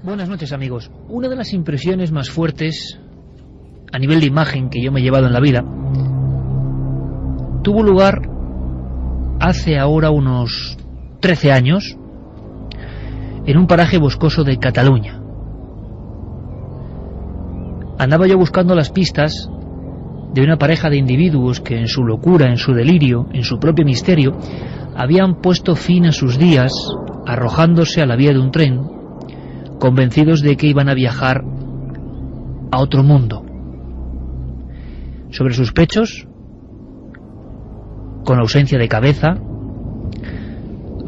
Buenas noches, amigos. Una de las impresiones más fuertes a nivel de imagen que yo me he llevado en la vida tuvo lugar hace ahora unos 13 años en un paraje boscoso de Cataluña. Andaba yo buscando las pistas de una pareja de individuos que en su locura, en su delirio, en su propio misterio, habían puesto fin a sus días arrojándose a la vía de un tren, convencidos de que iban a viajar a otro mundo. Sobre sus pechos, con ausencia de cabeza,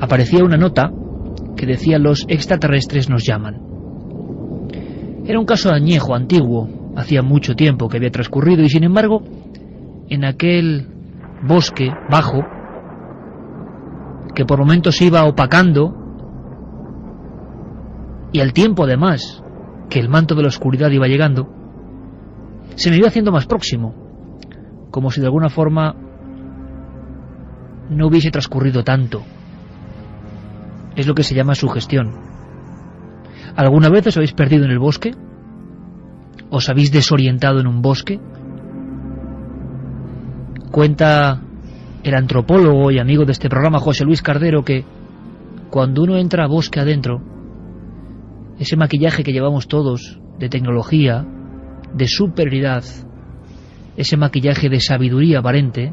aparecía una nota que decía: los extraterrestres nos llaman. Era un caso añejo, antiguo, hacía mucho tiempo que había transcurrido, y sin embargo, en aquel bosque bajo, que por momentos se iba opacando, y al tiempo además que el manto de la oscuridad iba llegando, se me iba haciendo más próximo, como si de alguna forma no hubiese transcurrido tanto. Es lo que se llama sugestión. ¿Alguna vez os habéis perdido en el bosque? ¿Os habéis desorientado en un bosque? Cuenta el antropólogo y amigo de este programa, José Luis Cardero, que cuando uno entra a bosque adentro, ese maquillaje que llevamos todos de tecnología, de superioridad, ese maquillaje de sabiduría aparente,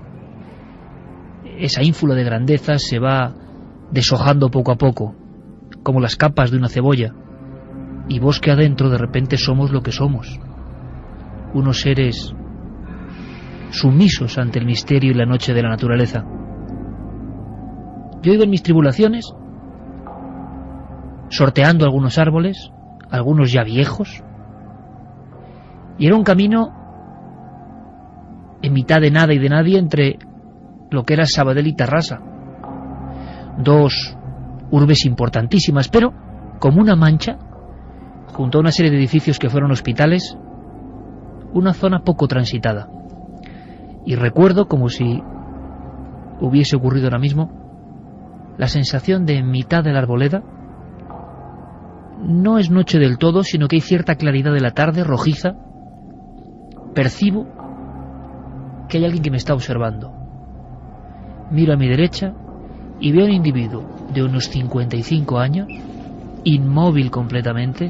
esa ínfula de grandeza se va deshojando poco a poco, como las capas de una cebolla, y bosque adentro de repente somos lo que somos, unos seres sumisos ante el misterio y la noche de la naturaleza. Yo iba en mis tribulaciones, sorteando algunos árboles, algunos ya viejos, y era un camino en mitad de nada y de nadie entre lo que era Sabadell y Tarrasa, dos urbes importantísimas, pero como una mancha, junto a una serie de edificios que fueron hospitales, una zona poco transitada. Y recuerdo, como si hubiese ocurrido ahora mismo, la sensación de en mitad de la arboleda, no es noche del todo, sino que hay cierta claridad de la tarde, rojiza. Percibo que hay alguien que me está observando. Miro a mi derecha y veo a un individuo de unos 55 años, inmóvil completamente,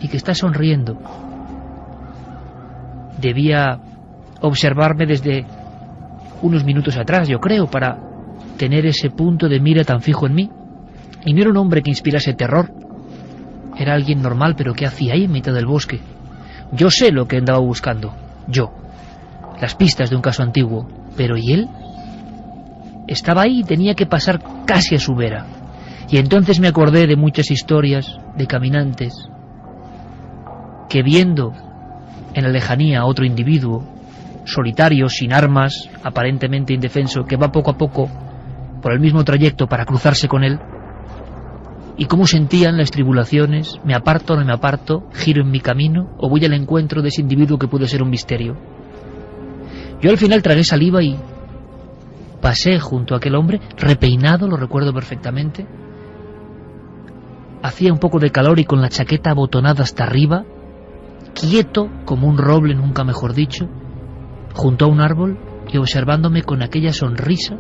y que está sonriendo. Debía observarme desde unos minutos atrás, yo creo, para tener ese punto de mira tan fijo en mí. Y no era un hombre que inspirase terror. Era alguien normal, pero ¿qué hacía ahí en mitad del bosque? Yo sé lo que andaba buscando, yo, las pistas de un caso antiguo, pero ¿y él? Estaba ahí y tenía que pasar casi a su vera. Y entonces me acordé de muchas historias de caminantes que, viendo en la lejanía a otro individuo, solitario, sin armas, aparentemente indefenso, que va poco a poco por el mismo trayecto para cruzarse con él, y cómo sentían las tribulaciones: me aparto, no me aparto, giro en mi camino, o voy al encuentro de ese individuo que puede ser un misterio. Yo al final tragué saliva y pasé junto a aquel hombre, repeinado, lo recuerdo perfectamente. Hacía un poco de calor y con la chaqueta abotonada hasta arriba, quieto como un roble, nunca mejor dicho, junto a un árbol y observándome con aquella sonrisa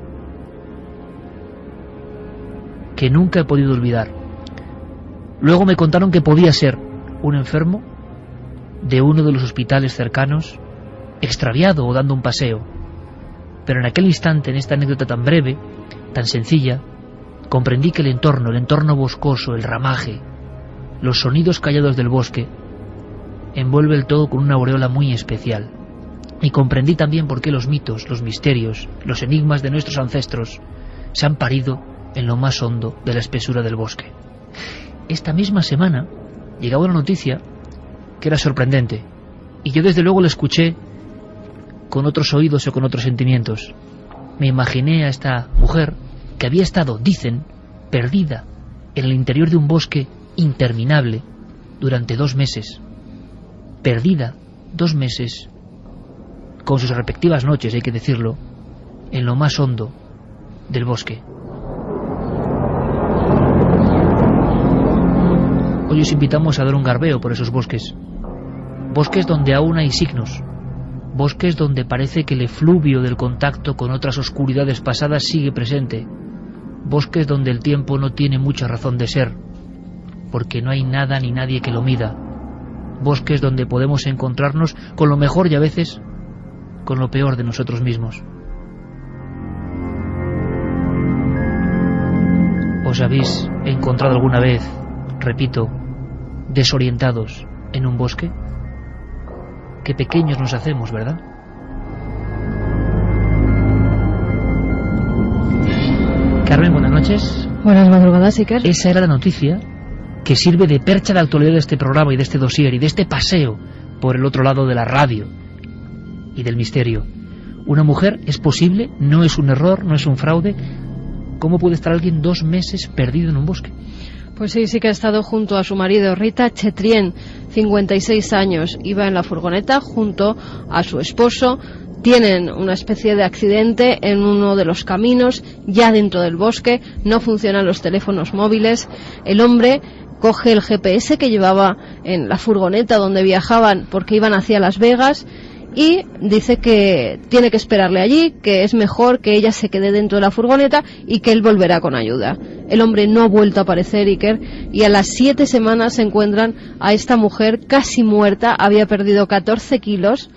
que nunca he podido olvidar. Luego me contaron que podía ser un enfermo de uno de los hospitales cercanos, extraviado o dando un paseo. Pero en aquel instante, en esta anécdota tan breve, tan sencilla, comprendí que el entorno boscoso, el ramaje, los sonidos callados del bosque, envuelve el todo con una aureola muy especial. Y comprendí también por qué los mitos, los misterios, los enigmas de nuestros ancestros se han parido en lo más hondo de la espesura del bosque. Esta misma semana llegaba una noticia que era sorprendente, y yo desde luego la escuché con otros oídos o con otros sentimientos. Me imaginé a esta mujer que había estado, dicen, perdida en el interior de un bosque interminable durante 2 meses. Perdida 2 meses, con sus respectivas noches, hay que decirlo, en lo más hondo del bosque. Hoy os invitamos a dar un garbeo por esos bosques. Bosques donde aún hay signos. Bosques donde parece que el efluvio del contacto con otras oscuridades pasadas sigue presente. Bosques donde el tiempo no tiene mucha razón de ser, porque no hay nada ni nadie que lo mida. Bosques donde podemos encontrarnos con lo mejor y a veces con lo peor de nosotros mismos. ¿Os habéis encontrado alguna vez, repito, desorientados en un bosque? Qué pequeños nos hacemos, ¿verdad? Carmen, buenas noches. Buenas madrugadas, Iker. Esa era la noticia que sirve de percha de actualidad de este programa y de este dossier y de este paseo por el otro lado de la radio y del misterio. ¿Una mujer es posible? ¿No es un error? ¿No es un fraude? ¿Cómo puede estar alguien 2 meses perdido en un bosque? Pues sí que ha estado junto a su marido, Rita Chetrien, 56 años. Iba en la furgoneta junto a su esposo. Tienen una especie de accidente en uno de los caminos, ya dentro del bosque. No funcionan los teléfonos móviles. El hombre coge el GPS que llevaba en la furgoneta donde viajaban porque iban hacia Las Vegas y dice que tiene que esperarle allí, que es mejor que ella se quede dentro de la furgoneta y que él volverá con ayuda. El hombre no ha vuelto a aparecer, Iker, y a las 7 semanas se encuentran a esta mujer casi muerta. Había perdido 14 kilos,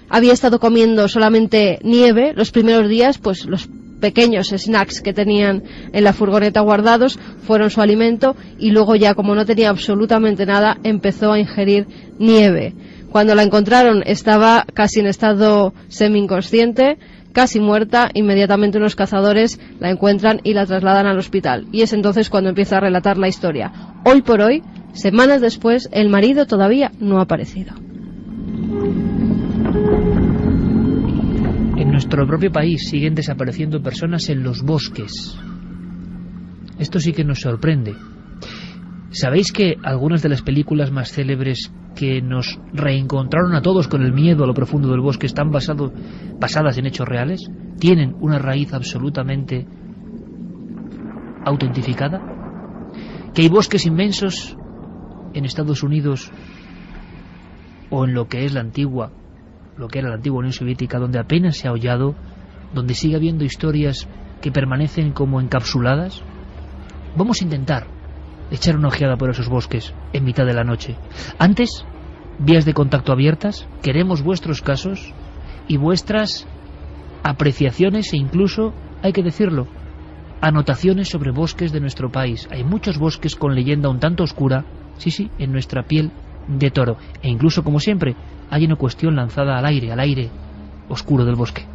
había estado comiendo solamente nieve. Los primeros días, pues los pequeños snacks que tenían en la furgoneta guardados fueron su alimento, y luego ya, como no tenía absolutamente nada, empezó a ingerir nieve. Cuando la encontraron estaba casi en estado semi-inconsciente, casi muerta. Inmediatamente unos cazadores la encuentran y la trasladan al hospital. Y es entonces cuando empieza a relatar la historia. Hoy por hoy, semanas después, el marido todavía no ha aparecido. En nuestro propio país siguen desapareciendo personas en los bosques. Esto sí que nos sorprende. ¿Sabéis que algunas de las películas más célebres que nos reencontraron a todos con el miedo a lo profundo del bosque están basadas en hechos reales? ¿Tienen una raíz absolutamente autentificada? ¿Que hay bosques inmensos en Estados Unidos o en lo que era la antigua Unión Soviética, donde apenas se ha hollado, donde sigue habiendo historias que permanecen como encapsuladas? Vamos a intentar echar una ojeada por esos bosques en mitad de la noche. Antes, vías de contacto abiertas. Queremos vuestros casos y vuestras apreciaciones e incluso, hay que decirlo, anotaciones sobre bosques de nuestro país. Hay muchos bosques con leyenda un tanto oscura, sí, en nuestra piel de toro. E incluso, como siempre, hay una cuestión lanzada al aire oscuro del bosque.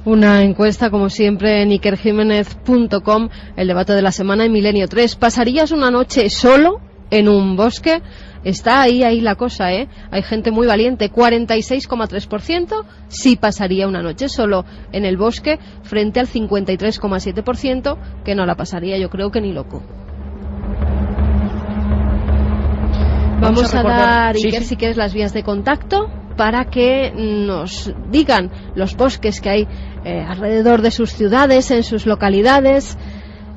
Una encuesta, como siempre, en ikerjimenez.com, el debate de la semana en Milenio 3. ¿Pasarías una noche solo en un bosque? Está ahí la cosa, ¿eh? Hay gente muy valiente, 46,3% sí pasaría una noche solo en el bosque, frente al 53,7% que no la pasaría, yo creo que ni loco. Vamos a dar, Iker, si quieres, las vías de contacto para que nos digan los bosques que hay alrededor de sus ciudades, en sus localidades.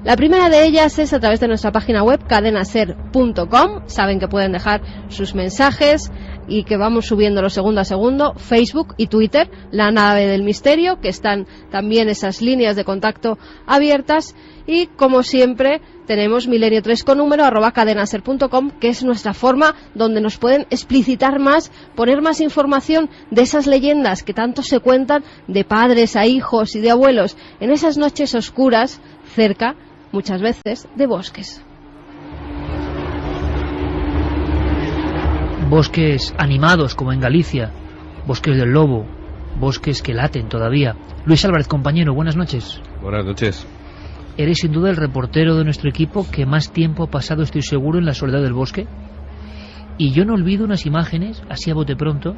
La primera de ellas es a través de nuestra página web, cadenaser.com. Saben que pueden dejar sus mensajes y que vamos subiéndolo segundo a segundo. Facebook y Twitter, La Nave del Misterio, que están también esas líneas de contacto abiertas. Y, como siempre, tenemos Milenio 3 con número @cadenaser.com, que es nuestra forma donde nos pueden explicitar más, poner más información de esas leyendas que tanto se cuentan de padres a hijos y de abuelos en esas noches oscuras, cerca, muchas veces, de bosques. Bosques animados, como en Galicia, bosques del lobo, bosques que laten todavía. Luis Álvarez, compañero, buenas noches. Buenas noches. Eres sin duda el reportero de nuestro equipo que más tiempo ha pasado, estoy seguro, en la soledad del bosque. Y yo no olvido unas imágenes, así a bote pronto,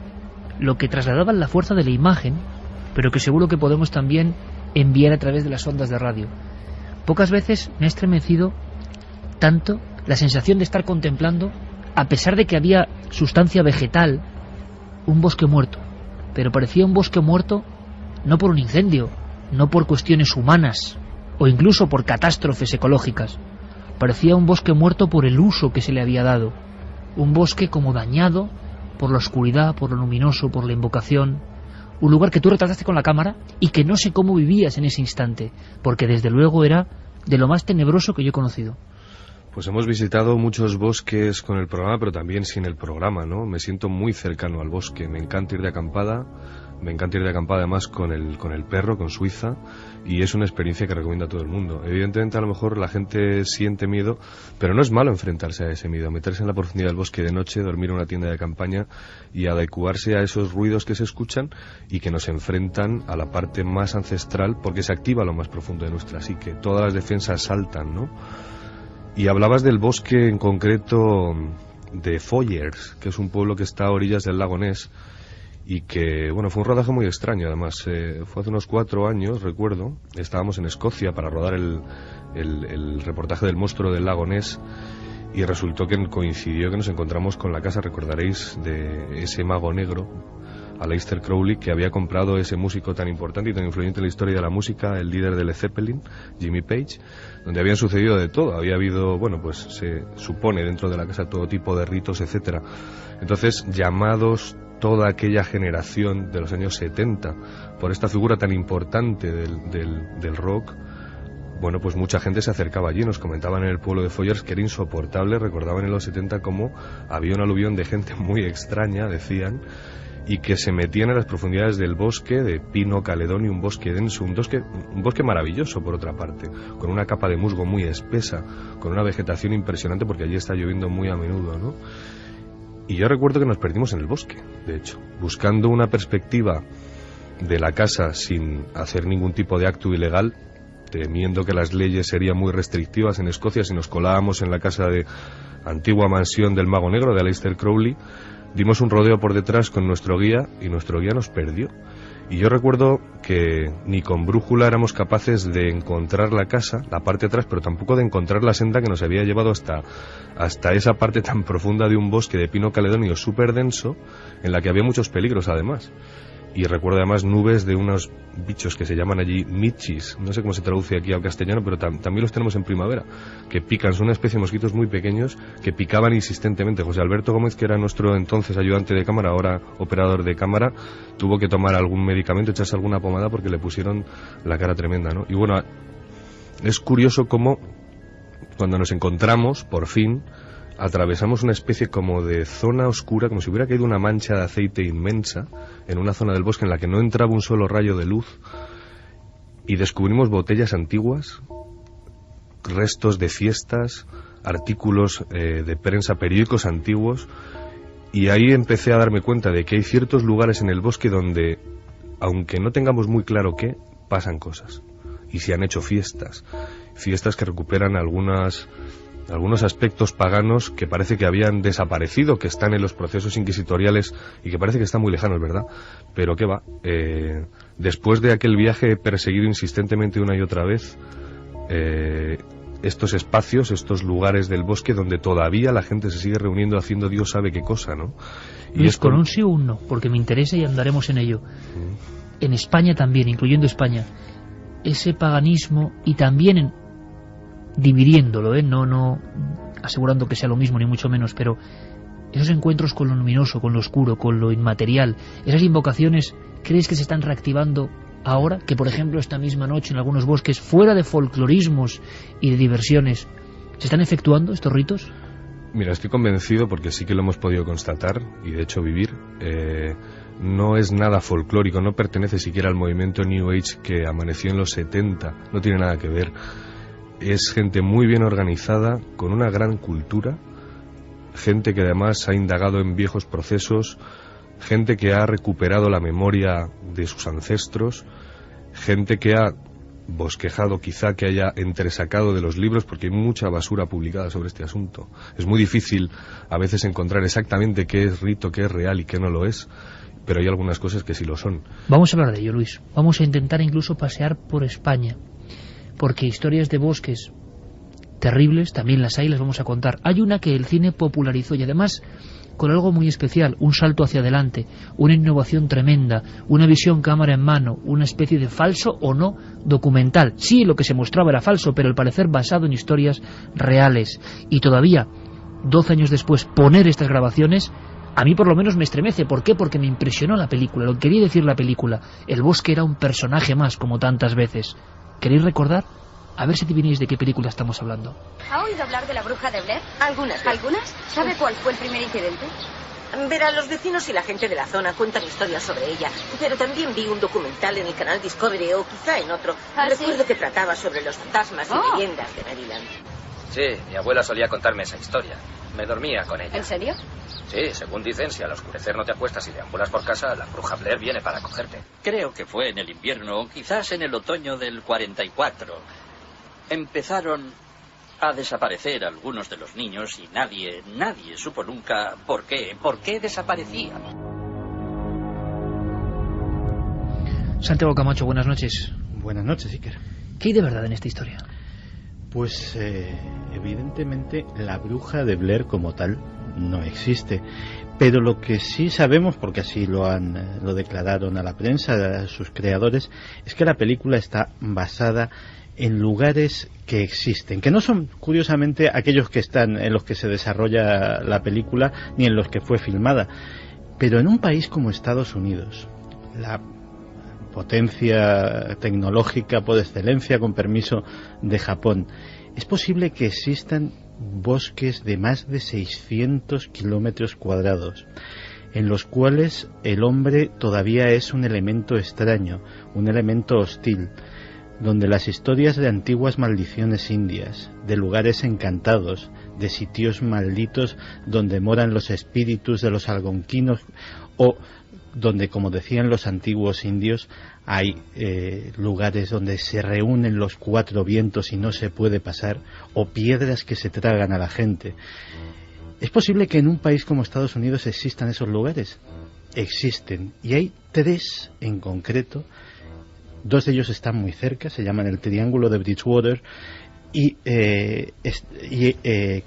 lo que trasladaban la fuerza de la imagen, pero que seguro que podemos también enviar a través de las ondas de radio. Pocas veces me ha estremecido tanto la sensación de estar contemplando, a pesar de que había sustancia vegetal, un bosque muerto. Pero parecía un bosque muerto no por un incendio, no por cuestiones humanas, o incluso por catástrofes ecológicas. Parecía un bosque muerto por el uso que se le había dado. Un bosque como dañado por la oscuridad, por lo luminoso, por la invocación. Un lugar que tú retrataste con la cámara y que no sé cómo vivías en ese instante, porque desde luego era de lo más tenebroso que yo he conocido. Pues hemos visitado muchos bosques con el programa, pero también sin el programa, ¿no? Me siento muy cercano al bosque, me encanta ir de acampada además con el perro, con Suiza, y es una experiencia que recomiendo a todo el mundo. Evidentemente a lo mejor la gente siente miedo, pero no es malo enfrentarse a ese miedo, meterse en la profundidad del bosque de noche, dormir en una tienda de campaña y adecuarse a esos ruidos que se escuchan y que nos enfrentan a la parte más ancestral, porque se activa lo más profundo de nuestra psique, todas las defensas saltan, ¿no? Y hablabas del bosque en concreto de Foyers, que es un pueblo que está a orillas del lago Ness, y que, bueno, fue un rodaje muy extraño, además. Fue hace unos 4 años, recuerdo, estábamos en Escocia para rodar el reportaje del monstruo del lago Ness, y resultó que coincidió que nos encontramos con la casa, recordaréis, de ese mago negro, Aleister Crowley, que había comprado ese músico tan importante y tan influyente en la historia de la música, el líder de Led Zeppelin, Jimmy Page, donde habían sucedido de todo. Había habido, bueno, pues se supone dentro de la casa todo tipo de ritos, etcétera. Entonces, llamados toda aquella generación de los años 70 por esta figura tan importante del rock, bueno, pues mucha gente se acercaba allí. Nos comentaban en el pueblo de Foyers que era insoportable. Recordaban en los 70 cómo había un aluvión de gente muy extraña, decían, y que se metían en las profundidades del bosque de pino caledonio, un bosque denso, un bosque maravilloso por otra parte, con una capa de musgo muy espesa, con una vegetación impresionante porque allí está lloviendo muy a menudo, ¿no? Y yo recuerdo que nos perdimos en el bosque, de hecho, buscando una perspectiva de la casa sin hacer ningún tipo de acto ilegal, temiendo que las leyes serían muy restrictivas en Escocia si nos colábamos en la casa de antigua mansión del Mago Negro, de Aleister Crowley. Dimos un rodeo por detrás con nuestro guía y nuestro guía nos perdió. Y yo recuerdo que ni con brújula éramos capaces de encontrar la casa, la parte de atrás, pero tampoco de encontrar la senda que nos había llevado hasta esa parte tan profunda de un bosque de pino caledonio súper denso, en la que había muchos peligros además. Y recuerdo además nubes de unos bichos que se llaman allí michis, no sé cómo se traduce aquí al castellano, pero también los tenemos en primavera, que pican, son una especie de mosquitos muy pequeños que picaban insistentemente. José Alberto Gómez, que era nuestro entonces ayudante de cámara, ahora operador de cámara, tuvo que tomar algún medicamento, echarse alguna pomada porque le pusieron la cara tremenda, ¿no? Y bueno, es curioso cómo cuando nos encontramos, por fin, atravesamos una especie como de zona oscura, como si hubiera caído una mancha de aceite inmensa en una zona del bosque en la que no entraba un solo rayo de luz, y descubrimos botellas antiguas, restos de fiestas, artículos de prensa, periódicos antiguos, y ahí empecé a darme cuenta de que hay ciertos lugares en el bosque donde, aunque no tengamos muy claro qué, pasan cosas, y se han hecho fiestas que recuperan algunos aspectos paganos que parece que habían desaparecido, que están en los procesos inquisitoriales y que parece que están muy lejanos, ¿verdad? Pero qué va, después de aquel viaje perseguido insistentemente una y otra vez, estos espacios, estos lugares del bosque donde todavía la gente se sigue reuniendo haciendo Dios sabe qué cosa, ¿no? Y Luis, con un sí o un no, porque me interesa y andaremos en ello. En España también, incluyendo España, ese paganismo, y también dividiéndolo, no asegurando que sea lo mismo ni mucho menos, pero esos encuentros con lo luminoso, con lo oscuro, con lo inmaterial, esas invocaciones, ¿crees que se están reactivando ahora? Que por ejemplo esta misma noche en algunos bosques, fuera de folclorismos y de diversiones, ¿se están efectuando estos ritos? Mira, estoy convencido porque sí que lo hemos podido constatar y de hecho vivir. No es nada folclórico, no pertenece siquiera al movimiento New Age que amaneció en los 70, no tiene nada que ver. Es gente muy bien organizada, con una gran cultura, gente que además ha indagado en viejos procesos, gente que ha recuperado la memoria de sus ancestros, gente que ha bosquejado, quizá que haya entresacado de los libros, porque hay mucha basura publicada sobre este asunto. Es muy difícil a veces encontrar exactamente qué es rito, qué es real y qué no lo es, pero hay algunas cosas que sí lo son. Vamos a hablar de ello, Luis. Vamos a intentar incluso pasear por España, porque historias de bosques terribles también las hay, las vamos a contar. Hay una que el cine popularizó y además con algo muy especial, un salto hacia adelante, una innovación tremenda, una visión cámara en mano, una especie de falso o no documental. Sí, lo que se mostraba era falso, pero al parecer basado en historias reales. Y todavía, 12 años después, poner estas grabaciones, a mí por lo menos me estremece. ¿Por qué? Porque me impresionó la película, lo que quería decir la película. El bosque era un personaje más, como tantas veces. ¿Queréis recordar? A ver si adivináis de qué película estamos hablando. ¿Ha oído hablar de la bruja de Blair? Algunas. ¿Algunas? ¿Sabe cuál fue el primer incidente? Verá, los vecinos y la gente de la zona cuentan historias sobre ella, pero también vi un documental en el canal Discovery o quizá en otro. Recuerdo que trataba sobre los fantasmas y leyendas de Maryland. Sí, mi abuela solía contarme esa historia. Me dormía con ella. ¿En serio? Sí, según dicen, si al oscurecer no te acuestas y deambulas por casa, la bruja Blair viene para cogerte. Creo que fue en el invierno, o quizás en el otoño del 44. Empezaron a desaparecer algunos de los niños y nadie supo nunca por qué desaparecían. Santiago Camacho, buenas noches. Buenas noches, Iker. ¿Qué hay de verdad en esta historia? Pues evidentemente la bruja de Blair como tal no existe, pero lo que sí sabemos, porque así lo declararon a la prensa sus creadores, es que la película está basada en lugares que existen, que no son curiosamente aquellos que están en los que se desarrolla la película ni en los que fue filmada, pero en un país como Estados Unidos, la potencia tecnológica por excelencia, con permiso de Japón, es posible que existan bosques de más de 600 kilómetros cuadrados, en los cuales el hombre todavía es un elemento extraño, un elemento hostil, donde las historias de antiguas maldiciones indias, de lugares encantados, de sitios malditos donde moran los espíritus de los algonquinos, o donde, como decían los antiguos indios, hay lugares donde se reúnen los cuatro vientos y no se puede pasar, o piedras que se tragan a la gente. ¿Es posible que en un país como Estados Unidos existan esos lugares? Existen, y hay 3 en concreto. 2 de ellos están muy cerca, se llaman el Triángulo de Bridgewater y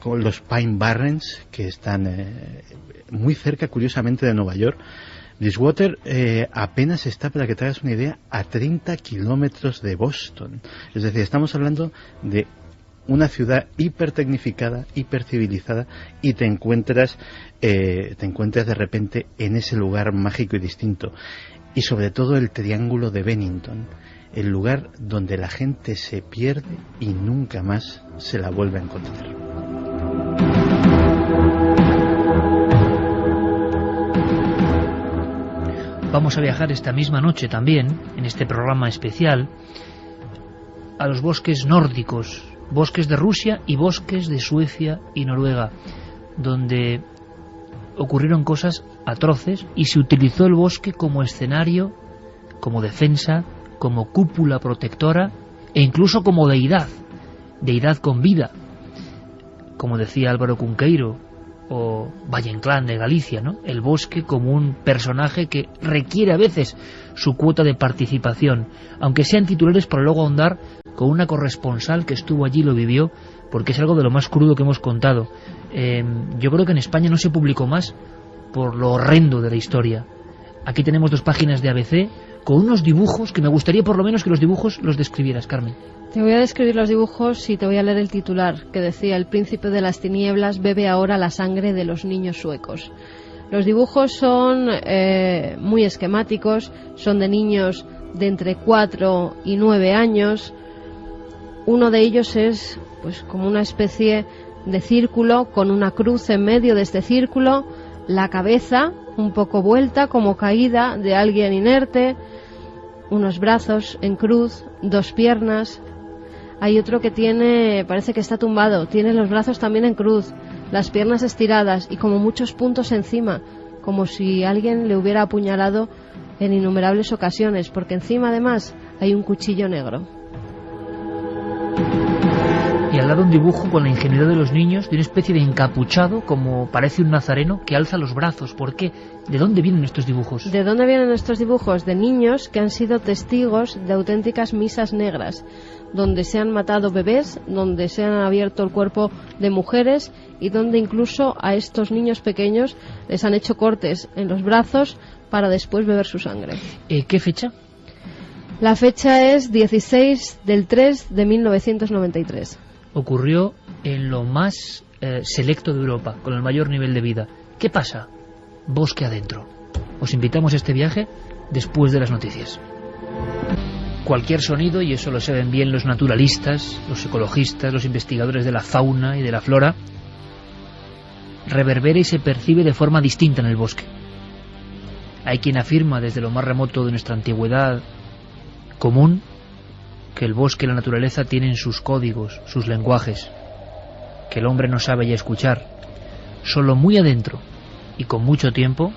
con los Pine Barrens, que están muy cerca, curiosamente, de Nueva York. Bridgewater apenas está, para que te hagas una idea, a 30 kilómetros de Boston. Es decir, estamos hablando de una ciudad hipertecnificada, hipercivilizada, y te encuentras de repente en ese lugar mágico y distinto. Y sobre todo el Triángulo de Bennington, el lugar donde la gente se pierde y nunca más se la vuelve a encontrar. Vamos a viajar esta misma noche también, en este programa especial, a los bosques nórdicos, bosques de Rusia y bosques de Suecia y Noruega, donde ocurrieron cosas atroces y se utilizó el bosque como escenario, como defensa, como cúpula protectora e incluso como deidad con vida, como decía Álvaro Cunqueiro o Valle Inclán de Galicia, ¿no? El bosque como un personaje que requiere a veces su cuota de participación, aunque sean titulares, para luego ahondar con una corresponsal que estuvo allí y lo vivió, porque es algo de lo más crudo que hemos contado. Yo creo que en España no se publicó más por lo horrendo de la historia. Aquí tenemos 2 páginas de ABC con unos dibujos que me gustaría por lo menos que los dibujos los describieras, Carmen. Te voy a describir los dibujos y te voy a leer el titular, que decía: el príncipe de las tinieblas bebe ahora la sangre de los niños suecos. Los dibujos son muy esquemáticos, son de niños de entre 4 y 9 años. Uno de ellos es pues como una especie de círculo con una cruz en medio de este círculo, la cabeza un poco vuelta como caída de alguien inerte, unos brazos en cruz, 2 piernas. Hay otro que parece que está tumbado, tiene los brazos también en cruz, las piernas estiradas y como muchos puntos encima, como si alguien le hubiera apuñalado en innumerables ocasiones, porque encima además hay un cuchillo negro. Y al lado un dibujo con la ingenuidad de los niños de una especie de encapuchado, como parece un nazareno, que alza los brazos. ¿Por qué? ¿De dónde vienen estos dibujos? ¿De dónde vienen estos dibujos? De niños que han sido testigos de auténticas misas negras, donde se han matado bebés, donde se han abierto el cuerpo de mujeres y donde incluso a estos niños pequeños les han hecho cortes en los brazos para después beber su sangre. ¿Qué fecha? La fecha es 16 del 3 de 1993. Ocurrió en lo más selecto de Europa, con el mayor nivel de vida. ¿Qué pasa? Bosque adentro. Os invitamos a este viaje después de las noticias. Cualquier sonido, y eso lo saben bien los naturalistas, los ecologistas, los investigadores de la fauna y de la flora, reverbera y se percibe de forma distinta en el bosque. Hay quien afirma desde lo más remoto de nuestra antigüedad común que el bosque y la naturaleza tienen sus códigos, sus lenguajes, que el hombre no sabe ya escuchar. Solo muy adentro y con mucho tiempo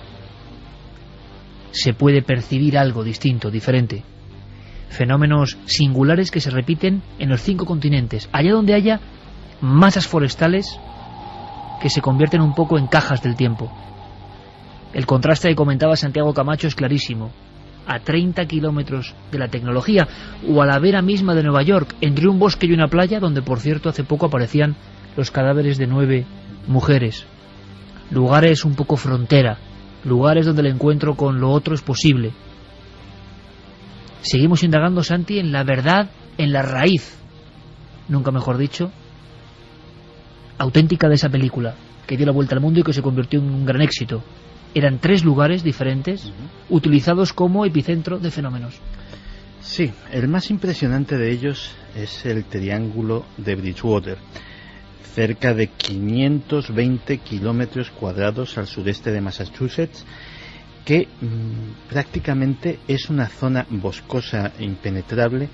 se puede percibir algo distinto, diferente. Fenómenos singulares que se repiten en los 5 continentes, allá donde haya masas forestales que se convierten un poco en cajas del tiempo. El contraste que comentaba Santiago Camacho es clarísimo. A 30 kilómetros de la tecnología, o a la vera misma de Nueva York, entre un bosque y una playa, donde por cierto hace poco aparecían los cadáveres de 9 mujeres. Lugares un poco frontera, lugares donde el encuentro con lo otro es posible. Seguimos indagando, Santi, en la verdad, en la raíz, nunca mejor dicho, auténtica de esa película, que dio la vuelta al mundo y que se convirtió en un gran éxito. Eran 3 lugares diferentes, utilizados como epicentro de fenómenos. Sí, el más impresionante de ellos es el Triángulo de Bridgewater, cerca de 520 kilómetros cuadrados al sureste de Massachusetts, que prácticamente es una zona boscosa impenetrable,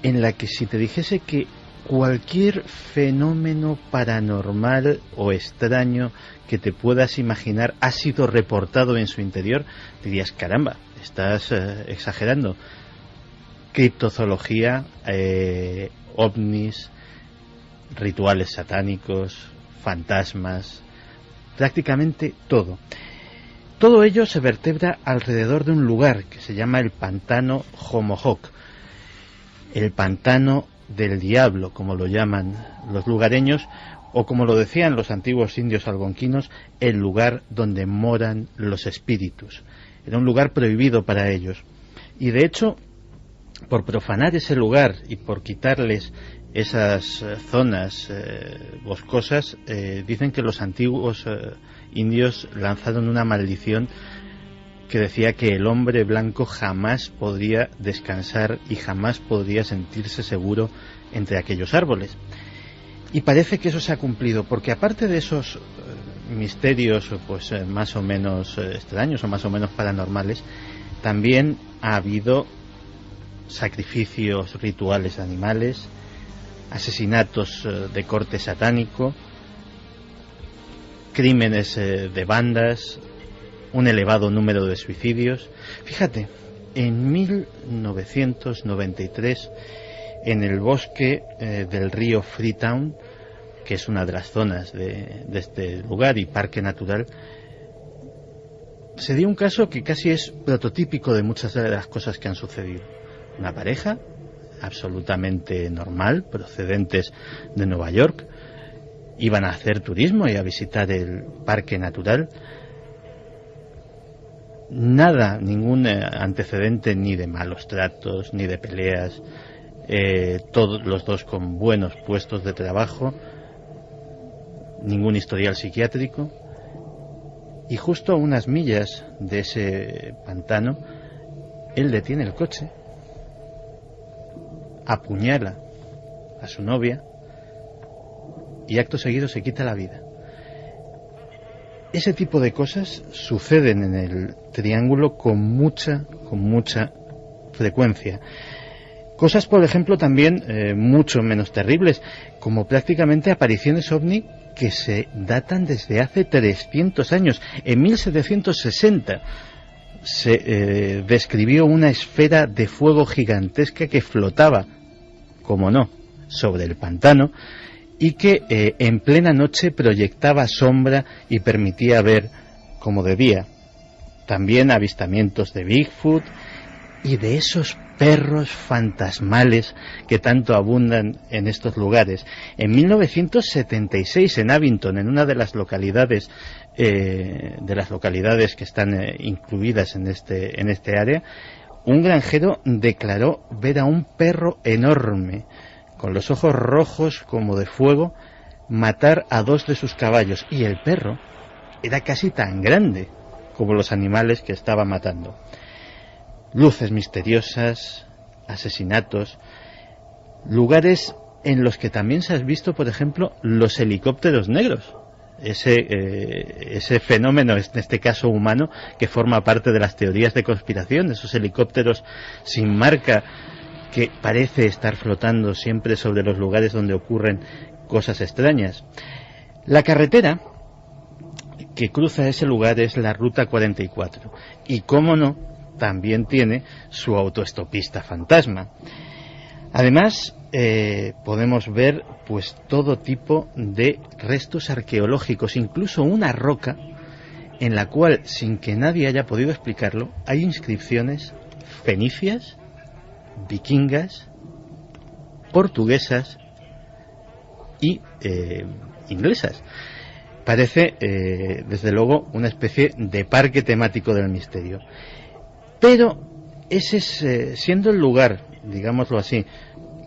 en la que si te dijese que cualquier fenómeno paranormal o extraño que te puedas imaginar ha sido reportado en su interior, dirías, caramba, estás exagerando. Criptozoología, ovnis, rituales satánicos, fantasmas, prácticamente todo. Todo ello se vertebra alrededor de un lugar que se llama el pantano Homohock, el pantano del diablo, como lo llaman los lugareños, o como lo decían los antiguos indios algonquinos, el lugar donde moran los espíritus. Era un lugar prohibido para ellos. Y de hecho, por profanar ese lugar y por quitarles esas zonas boscosas, dicen que los antiguos indios lanzaron una maldición que decía que el hombre blanco jamás podría descansar y jamás podría sentirse seguro entre aquellos árboles. Y parece que eso se ha cumplido, porque aparte de esos misterios pues más o menos extraños o más o menos paranormales, también ha habido sacrificios rituales de animales, asesinatos de corte satánico, crímenes de bandas, un elevado número de suicidios. Fíjate, en 1993, en el bosque del río Freetown, que es una de las zonas de este lugar y parque natural, se dio un caso que casi es prototípico de muchas de las cosas que han sucedido. Una pareja absolutamente normal, procedentes de Nueva York, iban a hacer turismo y a visitar el parque natural. Nada, ningún antecedente ni de malos tratos, ni de peleas, todos los dos con buenos puestos de trabajo, ningún historial psiquiátrico, y justo a unas millas de ese pantano, él detiene el coche, apuñala a su novia y acto seguido se quita la vida. Ese tipo de cosas suceden en el Triángulo con mucha frecuencia. Cosas, por ejemplo, también mucho menos terribles, como prácticamente apariciones ovni que se datan desde hace 300 años. En 1760 se describió una esfera de fuego gigantesca que flotaba, como no, sobre el pantano y que en plena noche proyectaba sombra y permitía ver como debía. También avistamientos de Bigfoot y de esos perros fantasmales que tanto abundan en estos lugares. En 1976 en Abington, en una de las localidades que están incluidas en este área, un granjero declaró ver a un perro enorme con los ojos rojos como de fuego matar a 2 de sus caballos, y el perro era casi tan grande como los animales que estaba matando. Luces misteriosas, asesinatos, lugares en los que también se han visto, por ejemplo, los helicópteros negros. Ese fenómeno, en este caso humano, que forma parte de las teorías de conspiración, esos helicópteros sin marca que parece estar flotando siempre sobre los lugares donde ocurren cosas extrañas. La carretera que cruza ese lugar es la Ruta 44 y, cómo no, también tiene su autoestopista fantasma. Además, podemos ver pues todo tipo de restos arqueológicos, incluso una roca en la cual, sin que nadie haya podido explicarlo, hay inscripciones fenicias, vikingas, portuguesas y inglesas. Parece, desde luego, una especie de parque temático del misterio. Pero ese es, siendo el lugar, digámoslo así,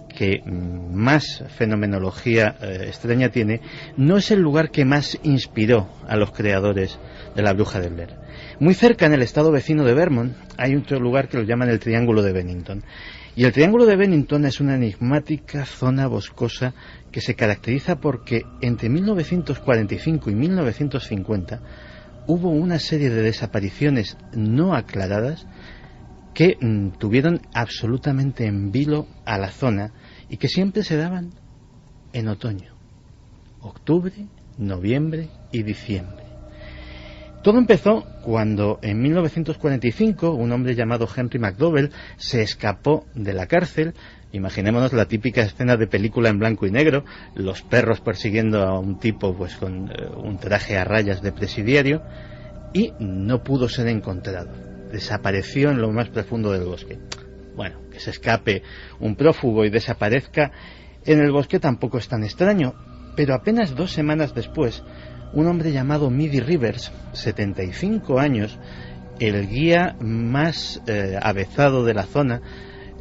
que más fenomenología extraña tiene, no es el lugar que más inspiró a los creadores de La Bruja de Blair. Muy cerca, en el estado vecino de Vermont, hay otro lugar que lo llaman el Triángulo de Bennington. Y el Triángulo de Bennington es una enigmática zona boscosa que se caracteriza porque entre 1945 y 1950 hubo una serie de desapariciones no aclaradas que tuvieron absolutamente en vilo a la zona y que siempre se daban en otoño, octubre, noviembre y diciembre. Todo empezó cuando en 1945 un hombre llamado Henry McDowell se escapó de la cárcel. Imaginémonos la típica escena de película en blanco y negro, los perros persiguiendo a un tipo pues con un traje a rayas de presidiario, y no pudo ser encontrado. Desapareció en lo más profundo del bosque. Bueno, que se escape un prófugo y desaparezca en el bosque tampoco es tan extraño, pero apenas 2 semanas después, un hombre llamado Midi Rivers, 75 años, el guía más avezado de la zona,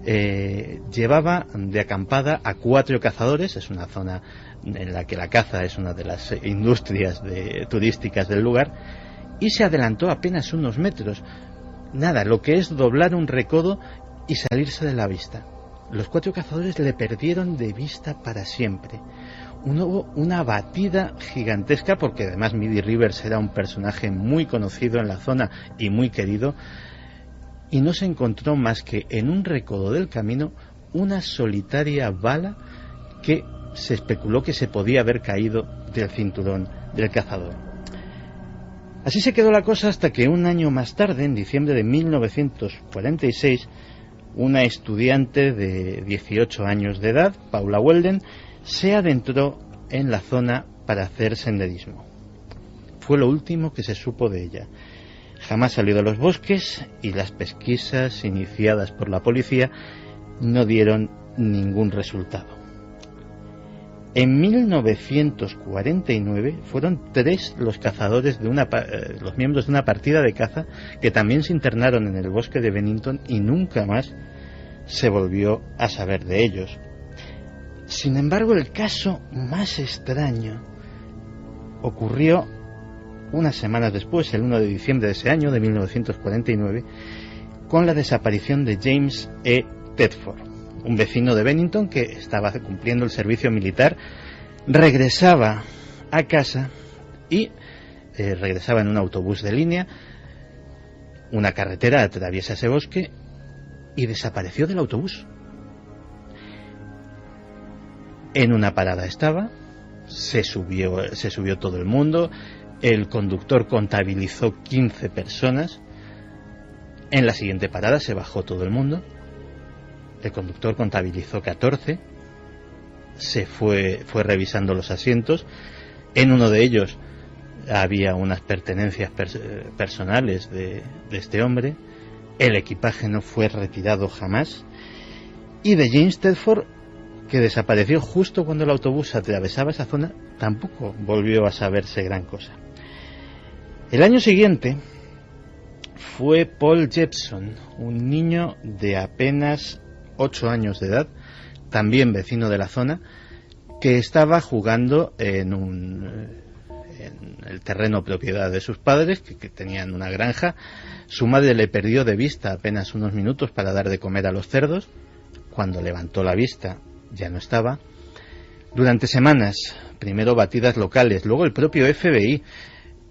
llevaba de acampada a 4 cazadores. Es una zona en la que la caza es una de las industrias turísticas del lugar, y se adelantó apenas unos metros. Nada, lo que es doblar un recodo y salirse de la vista. Los 4 cazadores le perdieron de vista para siempre. Hubo una batida gigantesca, porque además Midi Rivers era un personaje muy conocido en la zona y muy querido, y no se encontró más que en un recodo del camino una solitaria bala que se especuló que se podía haber caído del cinturón del cazador. Así se quedó la cosa hasta que un año más tarde, en diciembre de 1946, una estudiante de 18 años de edad, Paula Weldon, se adentró en la zona para hacer senderismo. Fue lo último que se supo de ella. Jamás salió de los bosques y las pesquisas iniciadas por la policía no dieron ningún resultado. En 1949 fueron 3 los cazadores los miembros de una partida de caza que también se internaron en el bosque de Bennington y nunca más se volvió a saber de ellos. Sin embargo, el caso más extraño ocurrió unas semanas después, el 1 de diciembre de ese año, de 1949, con la desaparición de James E. Tedford, un vecino de Bennington que estaba cumpliendo el servicio militar, regresaba a casa y regresaba en un autobús de línea. Una carretera atraviesa ese bosque y desapareció del autobús. En una parada estaba, se subió todo el mundo, el conductor contabilizó 15 personas, en la siguiente parada se bajó todo el mundo, el conductor contabilizó 14, fue revisando los asientos. En uno de ellos había unas pertenencias personales de este hombre. El equipaje no fue retirado jamás. Y de James Tedford, que desapareció justo cuando el autobús atravesaba esa zona, tampoco volvió a saberse gran cosa. El año siguiente fue Paul Jepson, un niño de apenas 8 años de edad, también vecino de la zona, que estaba jugando en el terreno propiedad de sus padres, que tenían una granja. Su madre le perdió de vista apenas unos minutos para dar de comer a los cerdos. Cuando levantó la vista ya no estaba. Durante semanas, primero batidas locales, luego el propio FBI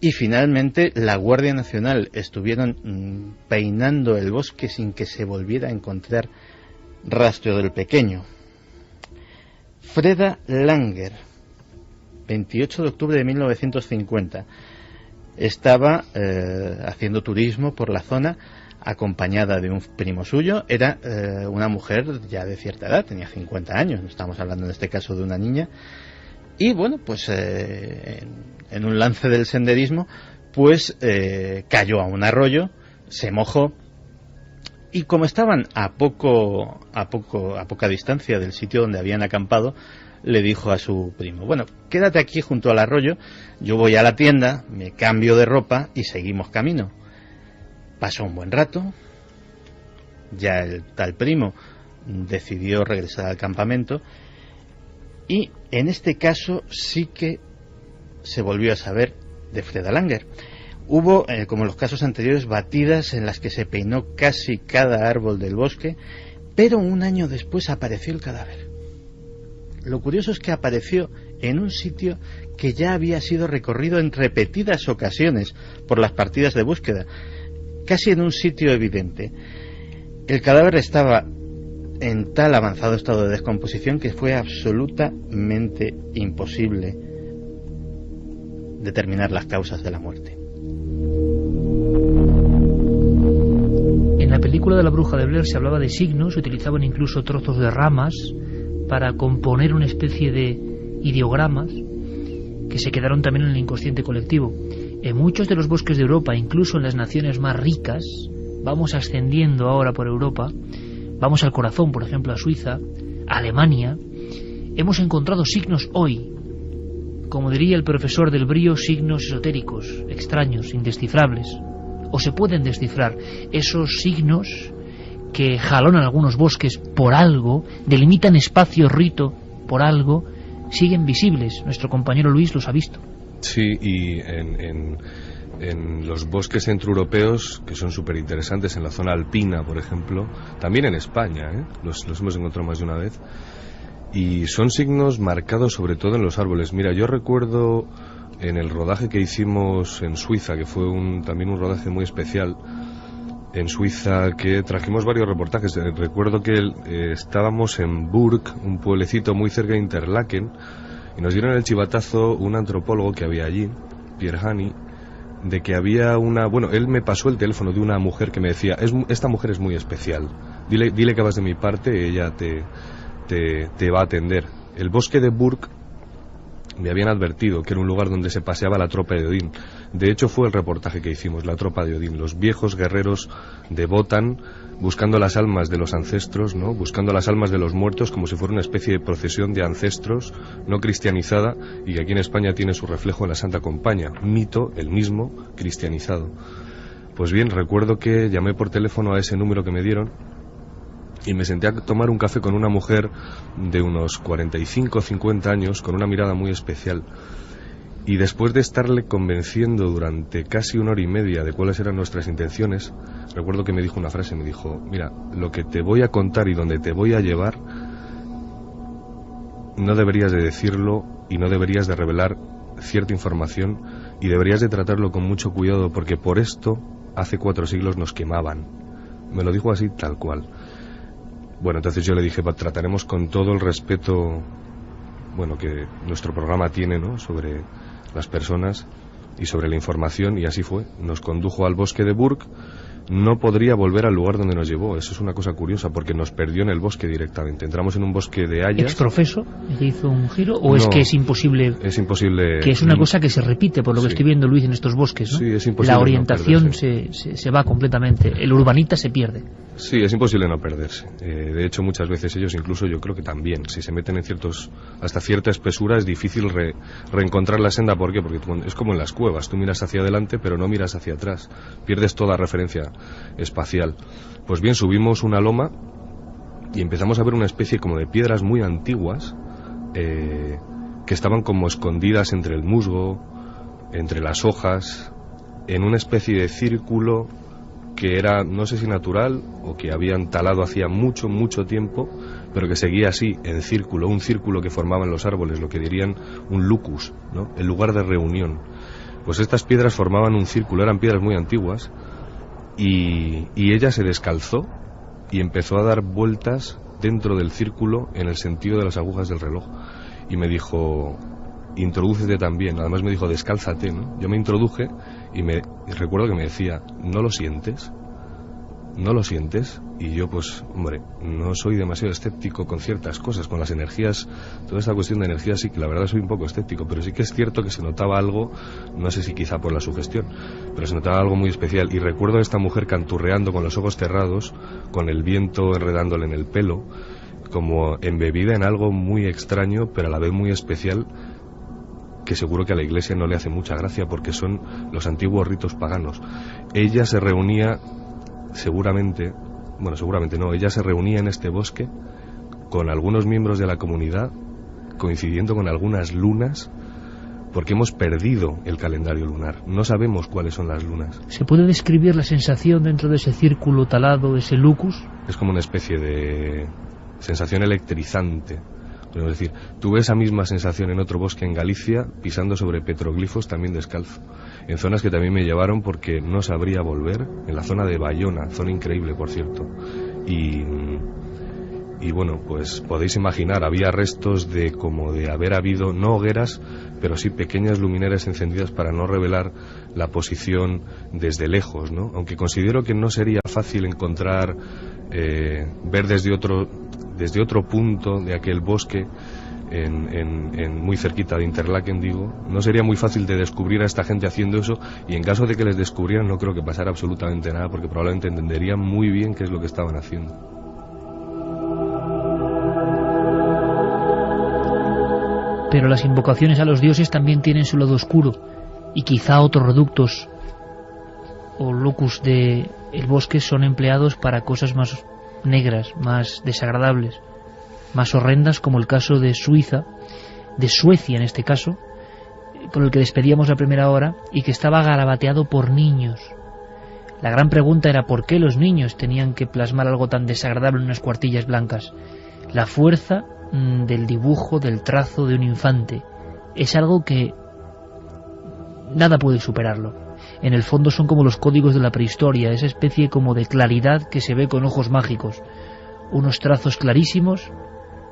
y finalmente la Guardia Nacional estuvieron peinando el bosque sin que se volviera a encontrar rastro del pequeño. Freda Langer, 28 de octubre de 1950, estaba haciendo turismo por la zona acompañada de un primo suyo. Era una mujer ya de cierta edad, tenía 50 años, no estamos hablando en este caso de una niña. Y bueno, pues en un lance del senderismo, pues cayó a un arroyo, se mojó, y como estaban a poca distancia del sitio donde habían acampado, le dijo a su primo: bueno, quédate aquí junto al arroyo, yo voy a la tienda, me cambio de ropa y seguimos camino. Pasó un buen rato, ya el tal primo decidió regresar al campamento, y en este caso sí que se volvió a saber de Freda Langer. Hubo, como en los casos anteriores, batidas en las que se peinó casi cada árbol del bosque, pero un año después apareció el cadáver. Lo curioso es que apareció en un sitio que ya había sido recorrido en repetidas ocasiones por las partidas de búsqueda, casi en un sitio evidente. El cadáver estaba en tal avanzado estado de descomposición que fue absolutamente imposible determinar las causas de la muerte. En la película de la Bruja de Blair se hablaba de signos, se utilizaban incluso trozos de ramas para componer una especie de ideogramas que se quedaron también en el inconsciente colectivo. En muchos de los bosques de Europa, incluso en las naciones más ricas, vamos ascendiendo ahora por Europa, vamos al corazón, por ejemplo, a Suiza, a Alemania, hemos encontrado signos hoy, como diría el profesor del Brío, signos esotéricos, extraños, indescifrables, o se pueden descifrar. Esos signos que jalonan algunos bosques por algo, delimitan espacios rito por algo, siguen visibles. Nuestro compañero Luis los ha visto. Sí, y en los bosques centroeuropeos, que son súper interesantes, en la zona alpina, por ejemplo, también en España, los hemos encontrado más de una vez, y son signos marcados sobre todo en los árboles. Mira, yo recuerdo en el rodaje que hicimos en Suiza, que fue también un rodaje muy especial, en Suiza, que trajimos varios reportajes. Recuerdo que estábamos en Burg, un pueblecito muy cerca de Interlaken, y nos dieron el chivatazo un antropólogo que había allí, Pierre Hani, de que había bueno, él me pasó el teléfono de una mujer que me decía: esta mujer es muy especial, dile que vas de mi parte, ella te va a atender. El bosque de Burg me habían advertido que era un lugar donde se paseaba la tropa de Odín. De hecho, fue el reportaje que hicimos, la tropa de Odín, los viejos guerreros de Wotan, buscando las almas de los ancestros, ¿no? Buscando las almas de los muertos, como si fuera una especie de procesión de ancestros no cristianizada, y que aquí en España tiene su reflejo en la Santa Compañía, un mito, el mismo, cristianizado. Pues bien, recuerdo que llamé por teléfono a ese número que me dieron y me senté a tomar un café con una mujer de unos 45 o 50 años, con una mirada muy especial. Y después de estarle convenciendo durante casi 1 hora y media de cuáles eran nuestras intenciones, recuerdo que me dijo una frase, me dijo: mira, lo que te voy a contar y donde te voy a llevar, no deberías de decirlo y no deberías de revelar cierta información, y deberías de tratarlo con mucho cuidado, porque por esto hace 4 siglos nos quemaban. Me lo dijo así, tal cual. Bueno, entonces yo le dije: trataremos con todo el respeto, bueno, que nuestro programa tiene, ¿no?, sobre las personas y sobre la información, y así fue. Nos condujo al bosque de Burg, no podría volver al lugar donde nos llevó. Eso es una cosa curiosa, porque nos perdió en el bosque directamente. Entramos en un bosque de hayas. ¿Exprofeso? ¿Le hizo un giro? ¿O es que es imposible? Es imposible. Que es una cosa que se repite, por lo que estoy viendo, Luis, en estos bosques, ¿no? Sí, es imposible. La orientación se va completamente. El urbanita se pierde. Sí, es imposible no perderse. De hecho, muchas veces ellos, incluso yo creo que también, si se meten en hasta cierta espesura, es difícil reencontrar la senda. ¿Por qué? Porque es como en las cuevas. Tú miras hacia adelante, pero no miras hacia atrás. Pierdes toda referencia espacial. Pues bien, subimos una loma y empezamos a ver una especie como de piedras muy antiguas que estaban como escondidas entre el musgo, entre las hojas, en una especie de círculo que era, no sé si natural o que habían talado hacía mucho, mucho tiempo, pero que seguía así, en círculo, un círculo que formaban los árboles, lo que dirían un lucus, ¿no? El lugar de reunión. Pues estas piedras formaban un círculo, eran piedras muy antiguas, y ella se descalzó y empezó a dar vueltas dentro del círculo en el sentido de las agujas del reloj. Y me dijo, introdúcete también. Además me dijo, descálzate, ¿no? Yo me introduje y recuerdo que me decía, ¿no lo sientes? ¿No lo sientes? Y yo, pues, hombre, no soy demasiado escéptico con ciertas cosas, con las energías, toda esta cuestión de energía sí que la verdad soy un poco escéptico, pero sí que es cierto que se notaba algo, no sé si quizá por la sugestión, pero se notaba algo muy especial. Y recuerdo a esta mujer canturreando con los ojos cerrados, con el viento enredándole en el pelo, como embebida en algo muy extraño, pero a la vez muy especial, que seguro que a la Iglesia no le hace mucha gracia porque son los antiguos ritos paganos. Ella se reunía seguramente no, ella se reunía en este bosque con algunos miembros de la comunidad, coincidiendo con algunas lunas, porque hemos perdido el calendario lunar, no sabemos cuáles son las lunas. ¿Se puede describir la sensación dentro de ese círculo talado, ese lucus? Es como una especie de sensación electrizante. Es decir, tuve esa misma sensación en otro bosque en Galicia, pisando sobre petroglifos también descalzo, en zonas que también me llevaron porque no sabría volver, en la zona de Bayona, zona increíble por cierto, y bueno, pues podéis imaginar, había restos de haber habido, no hogueras, pero sí pequeñas luminarias encendidas para no revelar la posición desde lejos, ¿no? Aunque considero que no sería fácil encontrar, ver desde otro punto de aquel bosque, muy cerquita de Interlaken, digo, no sería muy fácil de descubrir a esta gente haciendo eso, y en caso de que les descubrieran no creo que pasara absolutamente nada, porque probablemente entenderían muy bien qué es lo que estaban haciendo. Pero las invocaciones a los dioses también tienen su lado oscuro, y quizá otros reductos o lucus del bosque son empleados para cosas más negras, más desagradables, más horrendas, como el caso de Suiza, de Suecia en este caso, por el que despedíamos la primera hora, y que estaba garabateado por niños. La gran pregunta era por qué los niños tenían que plasmar algo tan desagradable en unas cuartillas blancas. La fuerza del dibujo, del trazo de un infante, es algo que nada puede superarlo. En el fondo son como los códigos de la prehistoria, esa especie como de claridad que se ve con ojos mágicos, unos trazos clarísimos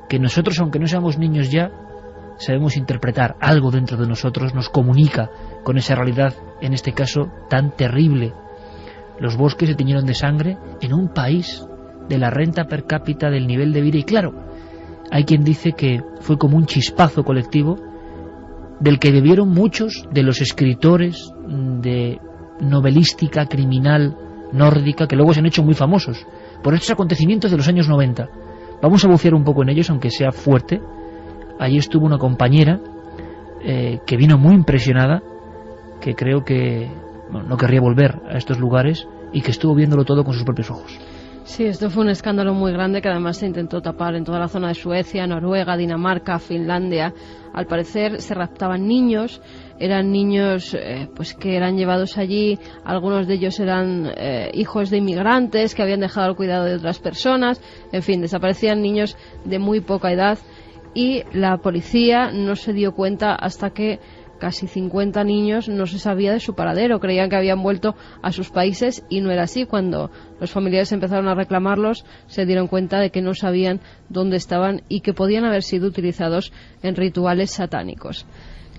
que nosotros, aunque no seamos niños ya, sabemos interpretar. Algo dentro de nosotros nos comunica con esa realidad, en este caso tan terrible. Los bosques se teñieron de sangre en un país de la renta per cápita, del nivel de vida, y claro, hay quien dice que fue como un chispazo colectivo del que debieron muchos de los escritores de novelística criminal nórdica, que luego se han hecho muy famosos por estos acontecimientos de los años 90. Vamos a bucear un poco en ellos, aunque sea fuerte. Allí estuvo una compañera que vino muy impresionada, que creo que no querría volver a estos lugares, y que estuvo viéndolo todo con sus propios ojos. Sí, esto fue un escándalo muy grande que además se intentó tapar en toda la zona de Suecia, Noruega, Dinamarca, Finlandia. Al parecer se raptaban niños, eran niños pues que eran llevados allí, algunos de ellos eran hijos de inmigrantes que habían dejado el cuidado de otras personas, en fin, desaparecían niños de muy poca edad, y la policía no se dio cuenta hasta que casi 50 niños no se sabía de su paradero, creían que habían vuelto a sus países, y no era así. Cuando los familiares empezaron a reclamarlos, se dieron cuenta de que no sabían dónde estaban y que podían haber sido utilizados en rituales satánicos.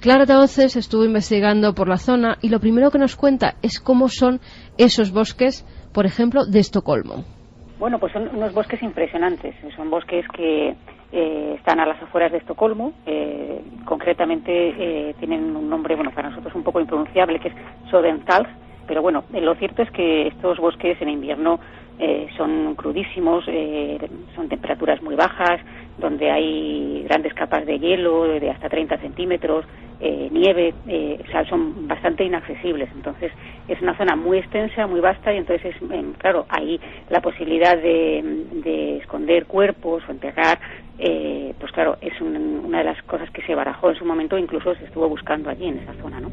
Clara Tauces estuvo investigando por la zona, y lo primero que nos cuenta es cómo son esos bosques por ejemplo, de Estocolmo. Bueno, pues son unos bosques impresionantes. Son bosques que están a las afueras de Estocolmo. Concretamente tienen un nombre, bueno, para nosotros un poco impronunciable, que es Södertälje. Pero bueno, lo cierto es que estos bosques en invierno son crudísimos, son temperaturas muy bajas, donde hay grandes capas de hielo de hasta 30 centímetros, nieve, o sea, son bastante inaccesibles. Entonces es una zona muy extensa, muy vasta, y entonces claro, ahí la posibilidad de esconder cuerpos o enterrar, pues claro, es una de las cosas que se barajó en su momento, incluso se estuvo buscando allí en esa zona, ¿no?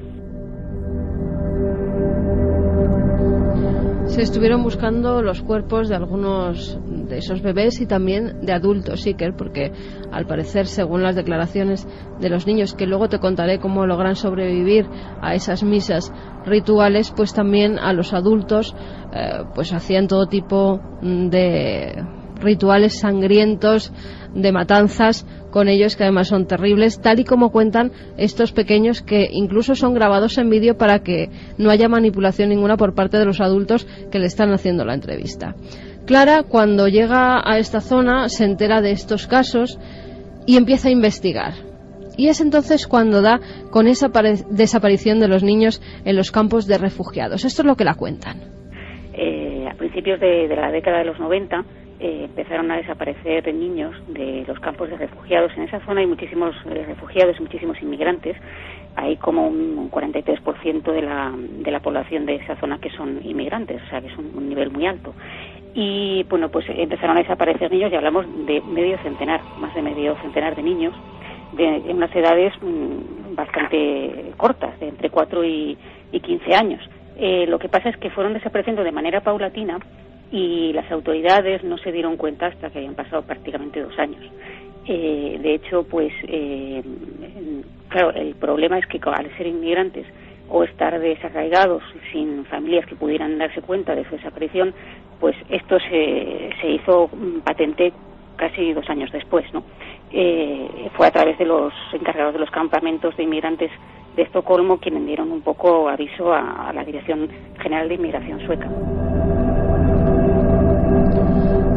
Se estuvieron buscando los cuerpos de algunos de esos bebés y también de adultos, Iker, porque al parecer, según las declaraciones de los niños, que luego te contaré cómo logran sobrevivir a esas misas rituales, pues también a los adultos pues hacían todo tipo de rituales sangrientos, de matanzas con ellos, que además son terribles, tal y como cuentan estos pequeños, que incluso son grabados en vídeo para que no haya manipulación ninguna por parte de los adultos que le están haciendo la entrevista. Clara, cuando llega a esta zona, se entera de estos casos y empieza a investigar. Y es entonces cuando da con esa desaparición de los niños en los campos de refugiados. Esto es lo que la cuentan. A principios de la década de los 90 empezaron a desaparecer niños de los campos de refugiados. En esa zona hay muchísimos refugiados, muchísimos inmigrantes. Hay como un 43% de la población de esa zona que son inmigrantes, o sea que es un nivel muy alto. Y bueno, pues empezaron a desaparecer niños, y hablamos de más de medio centenar de niños, de unas edades bastante cortas, de entre 4 y 15 años. Lo que pasa es que fueron desapareciendo de manera paulatina, y las autoridades no se dieron cuenta hasta que habían pasado prácticamente 2 años. De hecho, pues claro, el problema es que al ser inmigrantes o estar desarraigados, sin familias que pudieran darse cuenta de su desaparición, pues esto se hizo patente casi 2 años después, ¿no? Fue a través de los encargados de los campamentos de inmigrantes de Estocolmo quienes dieron un poco aviso a la Dirección General de Inmigración sueca.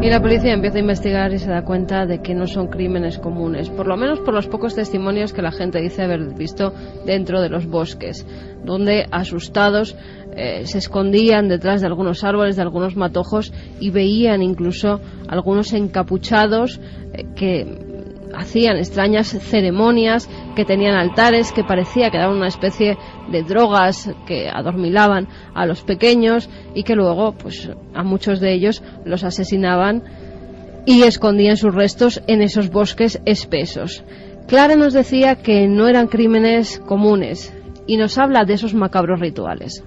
Y la policía empieza a investigar y se da cuenta de que no son crímenes comunes, por lo menos por los pocos testimonios que la gente dice haber visto dentro de los bosques, donde asustados se escondían detrás de algunos árboles, de algunos matojos, y veían incluso algunos encapuchados que hacían extrañas ceremonias, que tenían altares, que parecía que daban una especie de drogas que adormilaban a los pequeños, y que luego pues a muchos de ellos los asesinaban y escondían sus restos en esos bosques espesos. Clara nos decía que no eran crímenes comunes y nos habla de esos macabros rituales.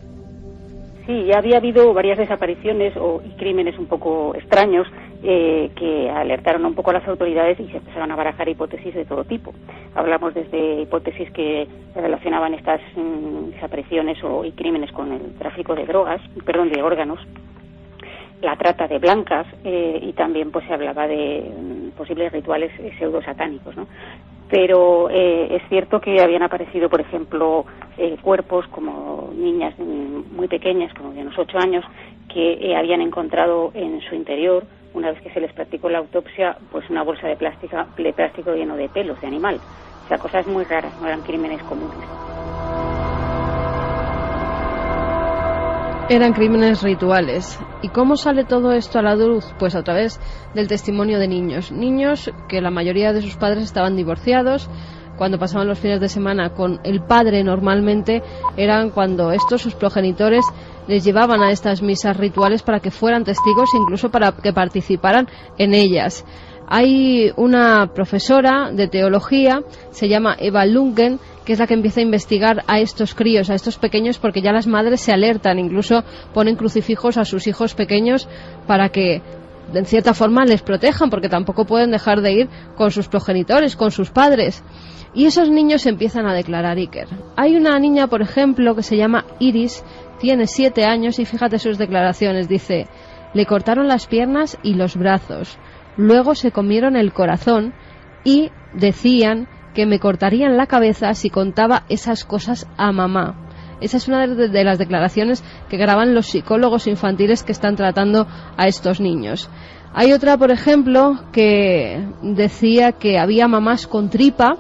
Sí, ya había habido varias desapariciones y crímenes un poco extraños que alertaron un poco a las autoridades, y se empezaron a barajar hipótesis de todo tipo. Hablamos desde hipótesis que relacionaban estas desapariciones y crímenes con el tráfico de de órganos, la trata de blancas, y también pues se hablaba de posibles rituales pseudo-satánicos, ¿no? Pero es cierto que habían aparecido, por ejemplo, cuerpos como niñas muy pequeñas, como de unos 8 años, que habían encontrado en su interior, una vez que se les practicó la autopsia, pues una bolsa de plástico lleno de pelos de animal. O sea, cosas muy raras, no eran crímenes comunes. Eran crímenes rituales. ¿Y cómo sale todo esto a la luz? Pues a través del testimonio de niños. Niños que la mayoría de sus padres estaban divorciados. Cuando pasaban los fines de semana con el padre, normalmente eran cuando sus progenitores, les llevaban a estas misas rituales para que fueran testigos, incluso para que participaran en ellas. Hay una profesora de teología, se llama Eva Lundgren, que es la que empieza a investigar a estos críos, a estos pequeños, porque ya las madres se alertan, incluso ponen crucifijos a sus hijos pequeños para que, en cierta forma, les protejan, porque tampoco pueden dejar de ir con sus progenitores, con sus padres. Y esos niños empiezan a declarar, Iker. Hay una niña, por ejemplo, que se llama Iris, tiene 7 años, y fíjate sus declaraciones, dice: le cortaron las piernas y los brazos, luego se comieron el corazón y decían que me cortarían la cabeza si contaba esas cosas a mamá. Esa es una de las declaraciones que graban los psicólogos infantiles que están tratando a estos niños. Hay otra, por ejemplo, que decía que había mamás con tripa,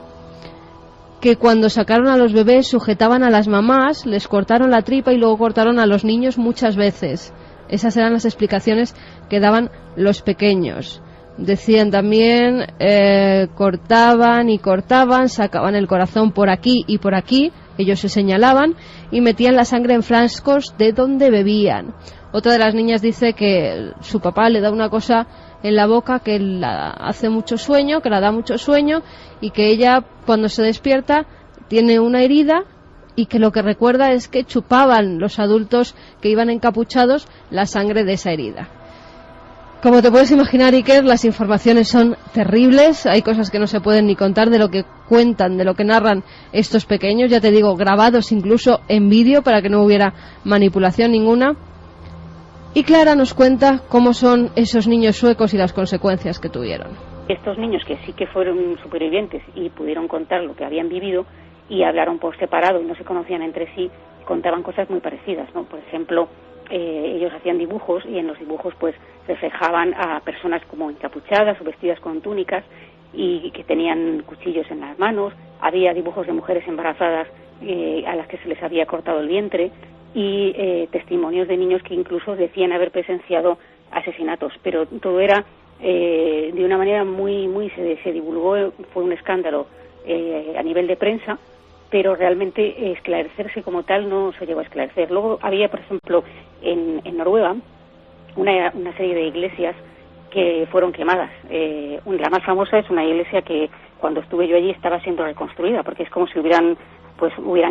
que cuando sacaron a los bebés sujetaban a las mamás, les cortaron la tripa y luego cortaron a los niños muchas veces. Esas eran las explicaciones que daban los pequeños. Decían también, cortaban y cortaban, sacaban el corazón por aquí y por aquí, ellos se señalaban, y metían la sangre en frascos de donde bebían. Otra de las niñas dice que su papá le da una cosa en la boca que la hace mucho sueño, que la da mucho sueño, y que ella, cuando se despierta, tiene una herida, y que lo que recuerda es que chupaban los adultos que iban encapuchados la sangre de esa herida. Como te puedes imaginar, Iker, las informaciones son terribles, hay cosas que no se pueden ni contar de lo que cuentan, de lo que narran estos pequeños, ya te digo, grabados incluso en vídeo para que no hubiera manipulación ninguna. Y Clara nos cuenta cómo son esos niños suecos y las consecuencias que tuvieron. Estos niños que sí que fueron supervivientes y pudieron contar lo que habían vivido y hablaron por separado y no se conocían entre sí, contaban cosas muy parecidas, ¿no? Por ejemplo, ellos hacían dibujos y en los dibujos pues reflejaban a personas como encapuchadas o vestidas con túnicas y que tenían cuchillos en las manos. Había dibujos de mujeres embarazadas a las que se les había cortado el vientre y testimonios de niños que incluso decían haber presenciado asesinatos, pero todo era de una manera muy se divulgó, fue un escándalo a nivel de prensa, pero realmente esclarecerse como tal no se llegó a esclarecer. Luego había, por ejemplo, en Noruega una serie de iglesias que fueron quemadas. La más famosa es una iglesia que cuando estuve yo allí estaba siendo reconstruida, porque es como si hubieran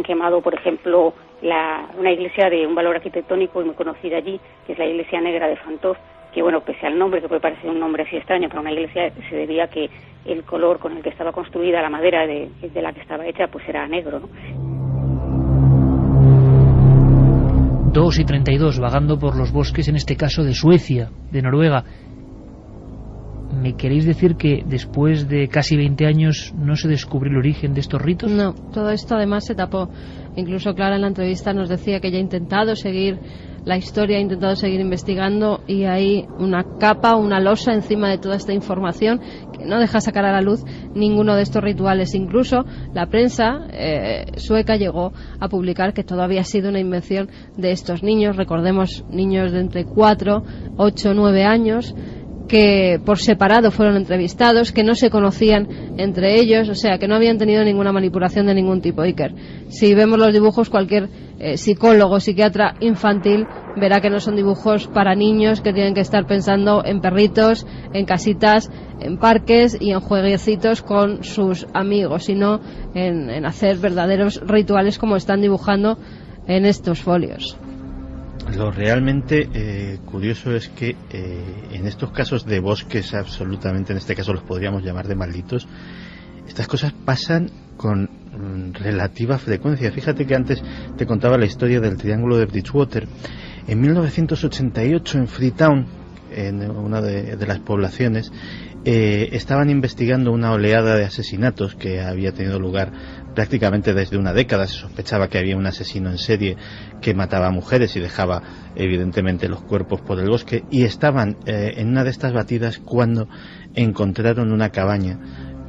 quemado, por ejemplo, una iglesia de un valor arquitectónico muy conocida allí, que es la iglesia negra de Fantov, que bueno, pese al nombre, que puede parecer un nombre así extraño, para una iglesia se debía a que el color con el que estaba construida, la madera de la que estaba hecha, pues era negro, ¿no? 2:32, vagando por los bosques, en este caso de Suecia, de Noruega. ¿Me queréis decir que después de casi 20 años no se descubrió el origen de estos ritos? No, todo esto además se tapó. Incluso Clara en la entrevista nos decía que ella ha intentado seguir la historia, ha intentado seguir investigando y hay una capa, una losa encima de toda esta información que no deja sacar a la luz ninguno de estos rituales. Incluso la prensa sueca llegó a publicar que todo había sido una invención de estos niños. Recordemos, niños de entre 4, 8, 9 años que por separado fueron entrevistados, que no se conocían entre ellos, o sea, que no habían tenido ninguna manipulación de ningún tipo. Iker, si vemos los dibujos, cualquier psicólogo, psiquiatra infantil verá que no son dibujos para niños que tienen que estar pensando en perritos, en casitas, en parques y en jueguecitos con sus amigos, sino en hacer verdaderos rituales como están dibujando en estos folios. Lo realmente curioso es que en estos casos de bosques absolutamente, en este caso los podríamos llamar de malditos, estas cosas pasan con relativa frecuencia. Fíjate que antes te contaba la historia del Triángulo de Bridgewater. En 1988 en Freetown, en una de las poblaciones, estaban investigando una oleada de asesinatos que había tenido lugar prácticamente desde una década. Se sospechaba que había un asesino en serie que mataba a mujeres y dejaba evidentemente los cuerpos por el bosque, y estaban en una de estas batidas cuando encontraron una cabaña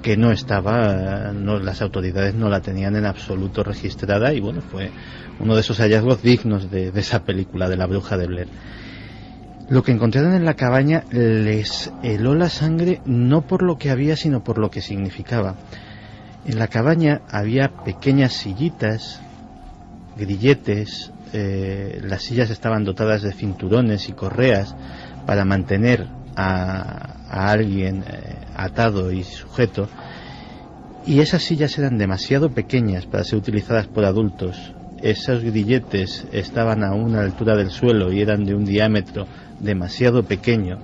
que no estaba, las autoridades no la tenían en absoluto registrada, y bueno, fue uno de esos hallazgos dignos de esa película de la bruja de Blair. Lo que encontraron en la cabaña les heló la sangre, no por lo que había, sino por lo que significaba. En la cabaña había pequeñas sillitas, grilletes, las sillas estaban dotadas de cinturones y correas para mantener a alguien atado y sujeto, y esas sillas eran demasiado pequeñas para ser utilizadas por adultos. Esos grilletes estaban a una altura del suelo y eran de un diámetro demasiado pequeño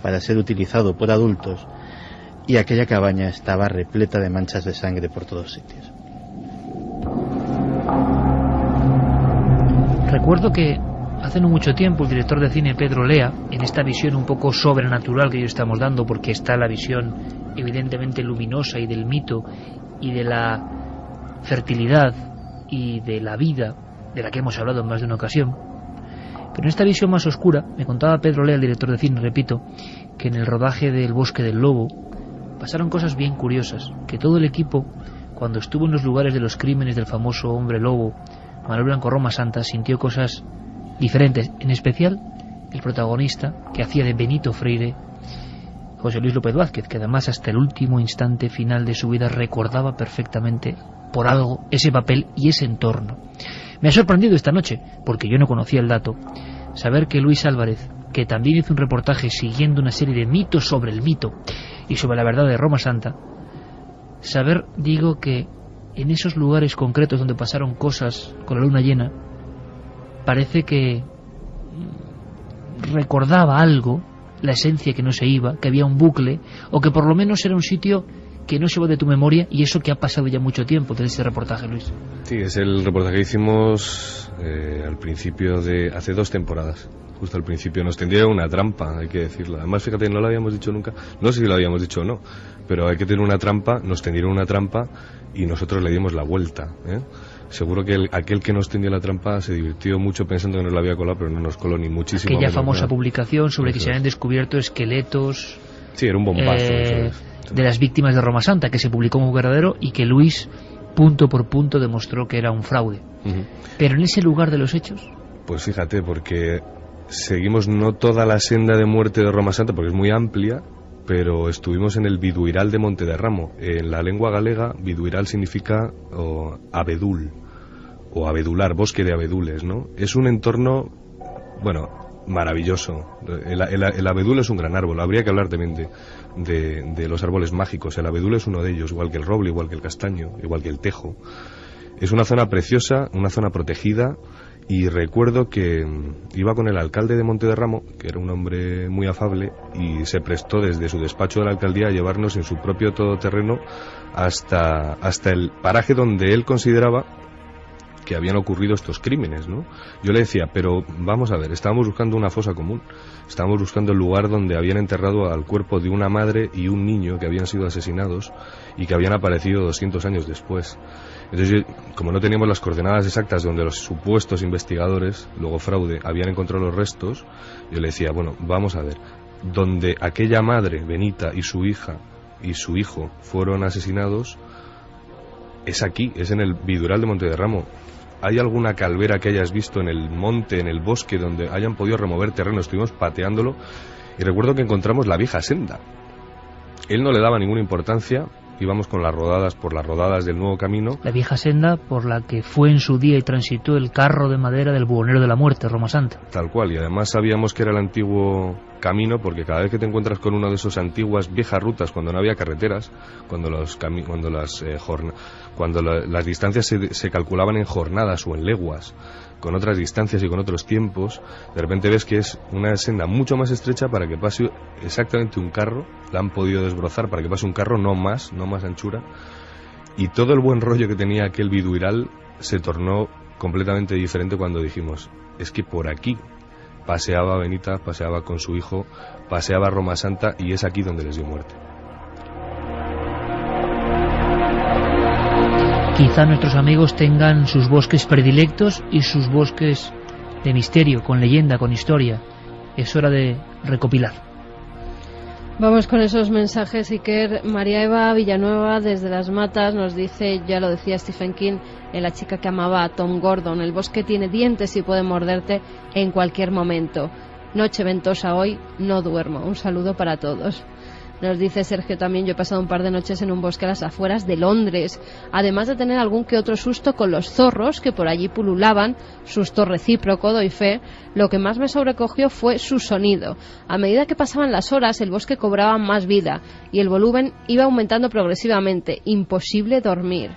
para ser utilizado por adultos, y aquella cabaña estaba repleta de manchas de sangre por todos sitios. Recuerdo que hace no mucho tiempo el director de cine Pedro Lea, en esta visión un poco sobrenatural que hoy estamos dando, porque está la visión evidentemente luminosa y del mito y de la fertilidad y de la vida de la que hemos hablado en más de una ocasión. Pero en esta visión más oscura, me contaba Pedro Lea, el director de cine, repito, que en el rodaje del Bosque del Lobo pasaron cosas bien curiosas, que todo el equipo, cuando estuvo en los lugares de los crímenes del famoso hombre lobo, Manuel Blanco Roma Santa, sintió cosas diferentes, en especial el protagonista, que hacía de Benito Freire, José Luis López Vázquez, que además hasta el último instante final de su vida recordaba perfectamente por algo ese papel y ese entorno. Me ha sorprendido esta noche, porque yo no conocía el dato, saber que Luis Álvarez, que también hizo un reportaje siguiendo una serie de mitos sobre el mito y sobre la verdad de Roma Santa, saber, digo, que en esos lugares concretos donde pasaron cosas con la luna llena, parece que recordaba algo, la esencia que no se iba, que había un bucle, o que por lo menos era un sitio que no se va de tu memoria, y eso que ha pasado ya mucho tiempo desde ese reportaje, Luis. Sí, es el reportaje que hicimos al principio de hace 2 temporadas. Justo al principio nos tendieron una trampa, hay que decirlo. Además, fíjate, no lo habíamos dicho nunca, no sé si lo habíamos dicho o no, pero hay que tener una trampa, nos tendieron una trampa y nosotros le dimos la vuelta, ¿eh? Seguro que aquel que nos tendió la trampa se divirtió mucho pensando que nos la había colado, pero no nos coló ni muchísimo. Aquella famosa publicación sobre que se habían descubierto esqueletos... Sí, era un bombazo. De las víctimas de Roma Santa, que se publicó como verdadero y que Luis, punto por punto, demostró que era un fraude. Pero en ese lugar de los hechos... Pues fíjate, porque seguimos no toda la senda de muerte de Roma Santa, porque es muy amplia, pero estuvimos en el Biduiral de Montederramo. En la lengua galega, Biduiral significa abedul, o abedular, bosque de abedules, ¿no? Es un entorno, bueno, maravilloso. El abedul es un gran árbol. Habría que hablar también de los árboles mágicos. El abedul es uno de ellos, igual que el roble, igual que el castaño, igual que el tejo. Es una zona preciosa, una zona protegida, y recuerdo que iba con el alcalde de Montederramo, que era un hombre muy afable, y se prestó desde su despacho de la alcaldía a llevarnos en su propio todoterreno hasta el paraje donde él consideraba que habían ocurrido estos crímenes, ¿no? Yo le decía, pero vamos a ver, estábamos buscando una fosa común, estábamos buscando el lugar donde habían enterrado al cuerpo de una madre y un niño que habían sido asesinados y que habían aparecido 200 años después. Entonces, como no teníamos las coordenadas exactas donde los supuestos investigadores, luego fraude, habían encontrado los restos, yo le decía, bueno, vamos a ver, donde aquella madre, Benita, y su hija y su hijo fueron asesinados, es aquí, es en el Biduiral de Montederramo. ¿Hay alguna calvera que hayas visto en el monte, en el bosque, donde hayan podido remover terreno? Estuvimos pateándolo y recuerdo que encontramos la vieja senda. Él no le daba ninguna importancia, íbamos con por las rodadas del nuevo camino. La vieja senda por la que fue en su día y transitó el carro de madera del buhonero de la muerte, Roma Santa. Tal cual, y además sabíamos que era el antiguo camino, porque cada vez que te encuentras con una de esas antiguas viejas rutas, cuando no había carreteras, cuando las distancias se calculaban en jornadas o en leguas, con otras distancias y con otros tiempos, de repente ves que es una senda mucho más estrecha para que pase exactamente un carro. La han podido desbrozar para que pase un carro, no más anchura, y todo el buen rollo que tenía aquel Biduiral se tornó completamente diferente cuando dijimos, es que por aquí paseaba Benita, paseaba con su hijo, paseaba Roma Santa, y es aquí donde les dio muerte. Quizá nuestros amigos tengan sus bosques predilectos y sus bosques de misterio, con leyenda, con historia. Es hora de recopilar. Vamos con esos mensajes, Iker. María Eva Villanueva desde Las Matas nos dice, ya lo decía Stephen King, en La chica que amaba a Tom Gordon, el bosque tiene dientes y puede morderte en cualquier momento. Noche ventosa hoy, no duermo. Un saludo para todos. Nos dice Sergio también, yo he pasado un par de noches en un bosque a las afueras de Londres, además de tener algún que otro susto con los zorros que por allí pululaban, susto recíproco, doy fe. Lo que más me sobrecogió fue su sonido. A medida que pasaban las horas, el bosque cobraba más vida y el volumen iba aumentando progresivamente. Imposible dormir.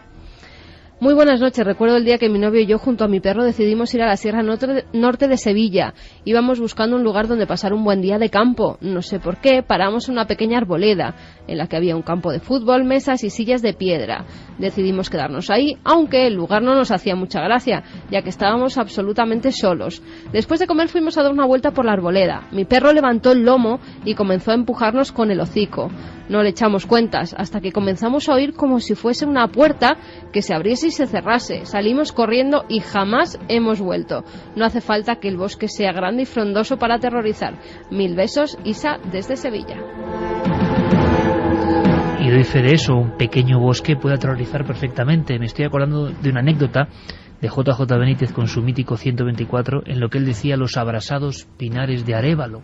Muy buenas noches. Recuerdo el día que mi novio y yo junto a mi perro decidimos ir a la Sierra Norte de Sevilla. Íbamos buscando un lugar donde pasar un buen día de campo. No sé por qué, paramos en una pequeña arboleda en la que había un campo de fútbol, mesas y sillas de piedra. Decidimos quedarnos ahí, aunque el lugar no nos hacía mucha gracia, ya que estábamos absolutamente solos. Después de comer fuimos a dar una vuelta por la arboleda. Mi perro levantó el lomo y comenzó a empujarnos con el hocico. no le echamos cuentas, hasta que comenzamos a oír como si fuese una puerta que se abriese y se cerrase. Salimos corriendo y jamás hemos vuelto. No hace falta que el bosque sea grande y frondoso para aterrorizar. 1000 besos, Isa, desde Sevilla. Y doy fe de eso, un pequeño bosque puede aterrorizar perfectamente. Me estoy acordando de una anécdota de JJ Benítez con su mítico 124, en lo que él decía los abrasados pinares de Arévalo,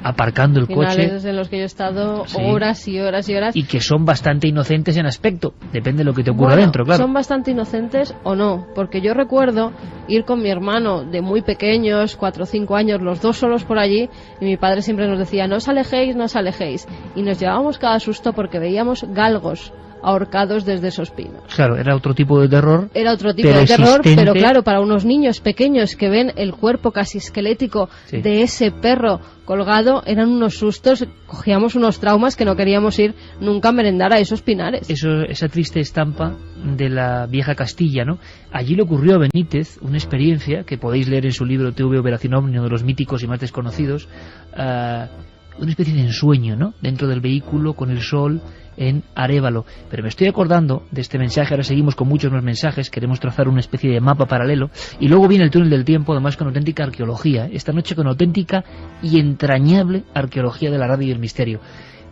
aparcando el coche. Finales en los que yo he estado horas y horas y horas. Y que son bastante inocentes en aspecto, depende de lo que te ocurra dentro, claro. Son bastante inocentes o no, porque yo recuerdo ir con mi hermano de muy pequeños, 4 o 5 años, los dos solos por allí, y mi padre siempre nos decía, no os alejéis, no os alejéis. Y nos llevábamos cada susto porque veíamos galgos ahorcados desde esos pinos. Claro, era otro tipo de terror. Era otro tipo de terror, pero claro, para unos niños pequeños que ven el cuerpo casi esquelético de ese perro colgado, eran unos sustos, cogíamos unos traumas que no queríamos ir nunca a merendar a esos pinares. Esa triste estampa de la vieja Castilla, ¿no? Allí le ocurrió a Benítez una experiencia que podéis leer en su libro TV Operación Ovni, uno de los míticos y más desconocidos, una especie de ensueño, ¿no? Dentro del vehículo, con el sol, en Arévalo. Pero me estoy acordando de este mensaje, ahora seguimos con muchos más mensajes, queremos trazar una especie de mapa paralelo, y luego viene el túnel del tiempo, además con auténtica arqueología, esta noche con auténtica y entrañable arqueología de la radio y el misterio.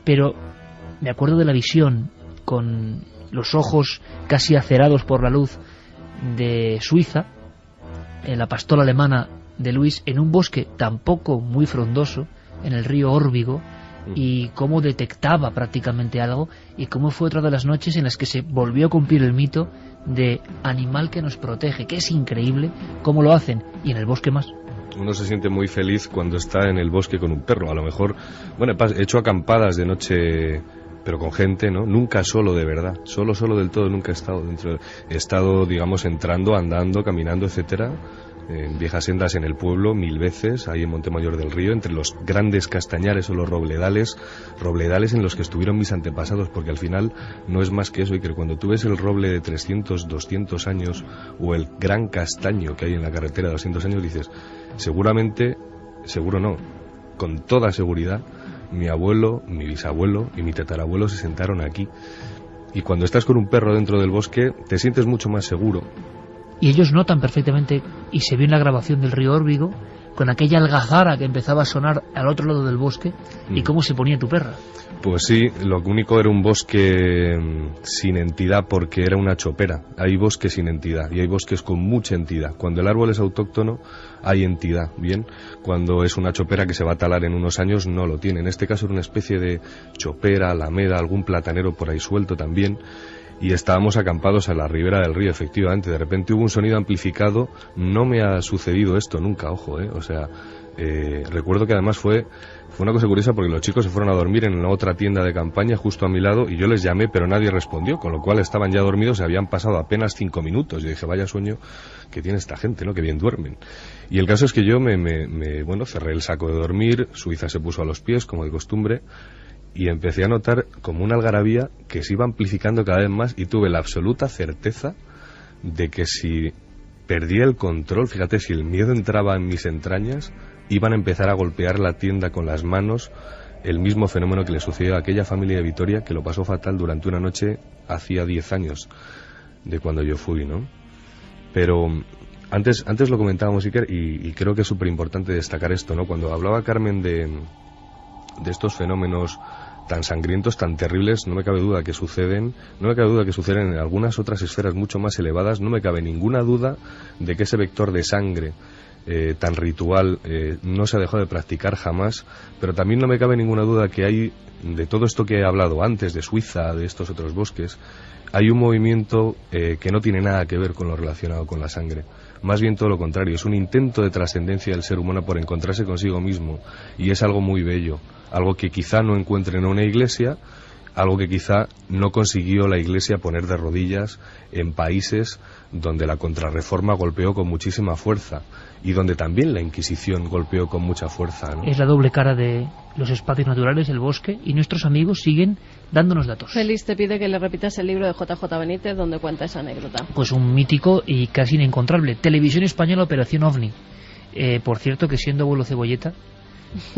Pero me acuerdo de la visión, con los ojos casi acerados por la luz, de Suiza, en la pastola alemana de Luis, en un bosque tampoco muy frondoso, en el río Órbigo, y cómo detectaba prácticamente algo, y cómo fue otra de las noches en las que se volvió a cumplir el mito de animal que nos protege, que es increíble cómo lo hacen, y en el bosque más. Uno se siente muy feliz cuando está en el bosque con un perro. A lo mejor, bueno, he hecho acampadas de noche, pero con gente, ¿no? Nunca solo, de verdad. Solo del todo nunca he estado dentro. He estado, digamos, entrando, andando, caminando, etcétera, en viejas sendas en el pueblo 1000 veces, ahí en Montemayor del Río, entre los grandes castañares o los robledales en los que estuvieron mis antepasados, porque al final no es más que eso, y que cuando tú ves el roble de 300, 200 años o el gran castaño que hay en la carretera de 200 años, dices, seguramente, seguro no, con toda seguridad, mi abuelo, mi bisabuelo y mi tatarabuelo se sentaron aquí. Y cuando estás con un perro dentro del bosque te sientes mucho más seguro. Y ellos notan perfectamente, y se vio en la grabación del río Órbigo, con aquella algazara que empezaba a sonar al otro lado del bosque, y cómo se ponía tu perra. Pues sí, lo único era un bosque sin entidad, porque era una chopera. Hay bosques sin entidad y hay bosques con mucha entidad. Cuando el árbol es autóctono hay entidad, bien. Cuando es una chopera que se va a talar en unos años no lo tiene. En este caso era una especie de chopera, alameda, algún platanero por ahí suelto también. Y estábamos acampados a la ribera del río, efectivamente. De repente hubo un sonido amplificado. No me ha sucedido esto nunca, ojo, o sea, recuerdo que además fue una cosa curiosa, porque los chicos se fueron a dormir en otra tienda de campaña justo a mi lado, y yo les llamé pero nadie respondió, con lo cual estaban ya dormidos y habían pasado apenas 5 minutos. Yo dije, vaya sueño que tiene esta gente, ¿no? Que bien duermen. Y el caso es que yo bueno, cerré el saco de dormir, Suiza se puso a los pies como de costumbre, y empecé a notar como una algarabía que se iba amplificando cada vez más, y tuve la absoluta certeza de que si perdía el control, fíjate, si el miedo entraba en mis entrañas, iban a empezar a golpear la tienda con las manos, el mismo fenómeno que le sucedió a aquella familia de Vitoria, que lo pasó fatal durante una noche hacía 10 años de cuando yo fui, ¿no? Pero antes lo comentábamos, Iker, y creo que es súper importante destacar esto, ¿no? Cuando hablaba Carmen de estos fenómenos tan sangrientos, tan terribles, no me cabe duda que suceden en algunas otras esferas mucho más elevadas. No me cabe ninguna duda de que ese vector de sangre tan ritual no se ha dejado de practicar jamás, pero también no me cabe ninguna duda que hay, de todo esto que he hablado antes, de Suiza, de estos otros bosques, hay un movimiento que no tiene nada que ver con lo relacionado con la sangre. Más bien todo lo contrario, es un intento de trascendencia del ser humano por encontrarse consigo mismo, y es algo muy bello, algo que quizá no encuentre en una iglesia, algo que quizá no consiguió la iglesia poner de rodillas en países donde la contrarreforma golpeó con muchísima fuerza, y donde también la Inquisición golpeó con mucha fuerza, ¿no? Es la doble cara de los espacios naturales, el bosque, y nuestros amigos siguen dándonos datos. Félix te pide que le repitas el libro de JJ Benítez donde cuenta esa anécdota. Pues un mítico y casi inencontrable. Televisión Española, Operación OVNI. Por cierto, que siendo abuelo cebolleta,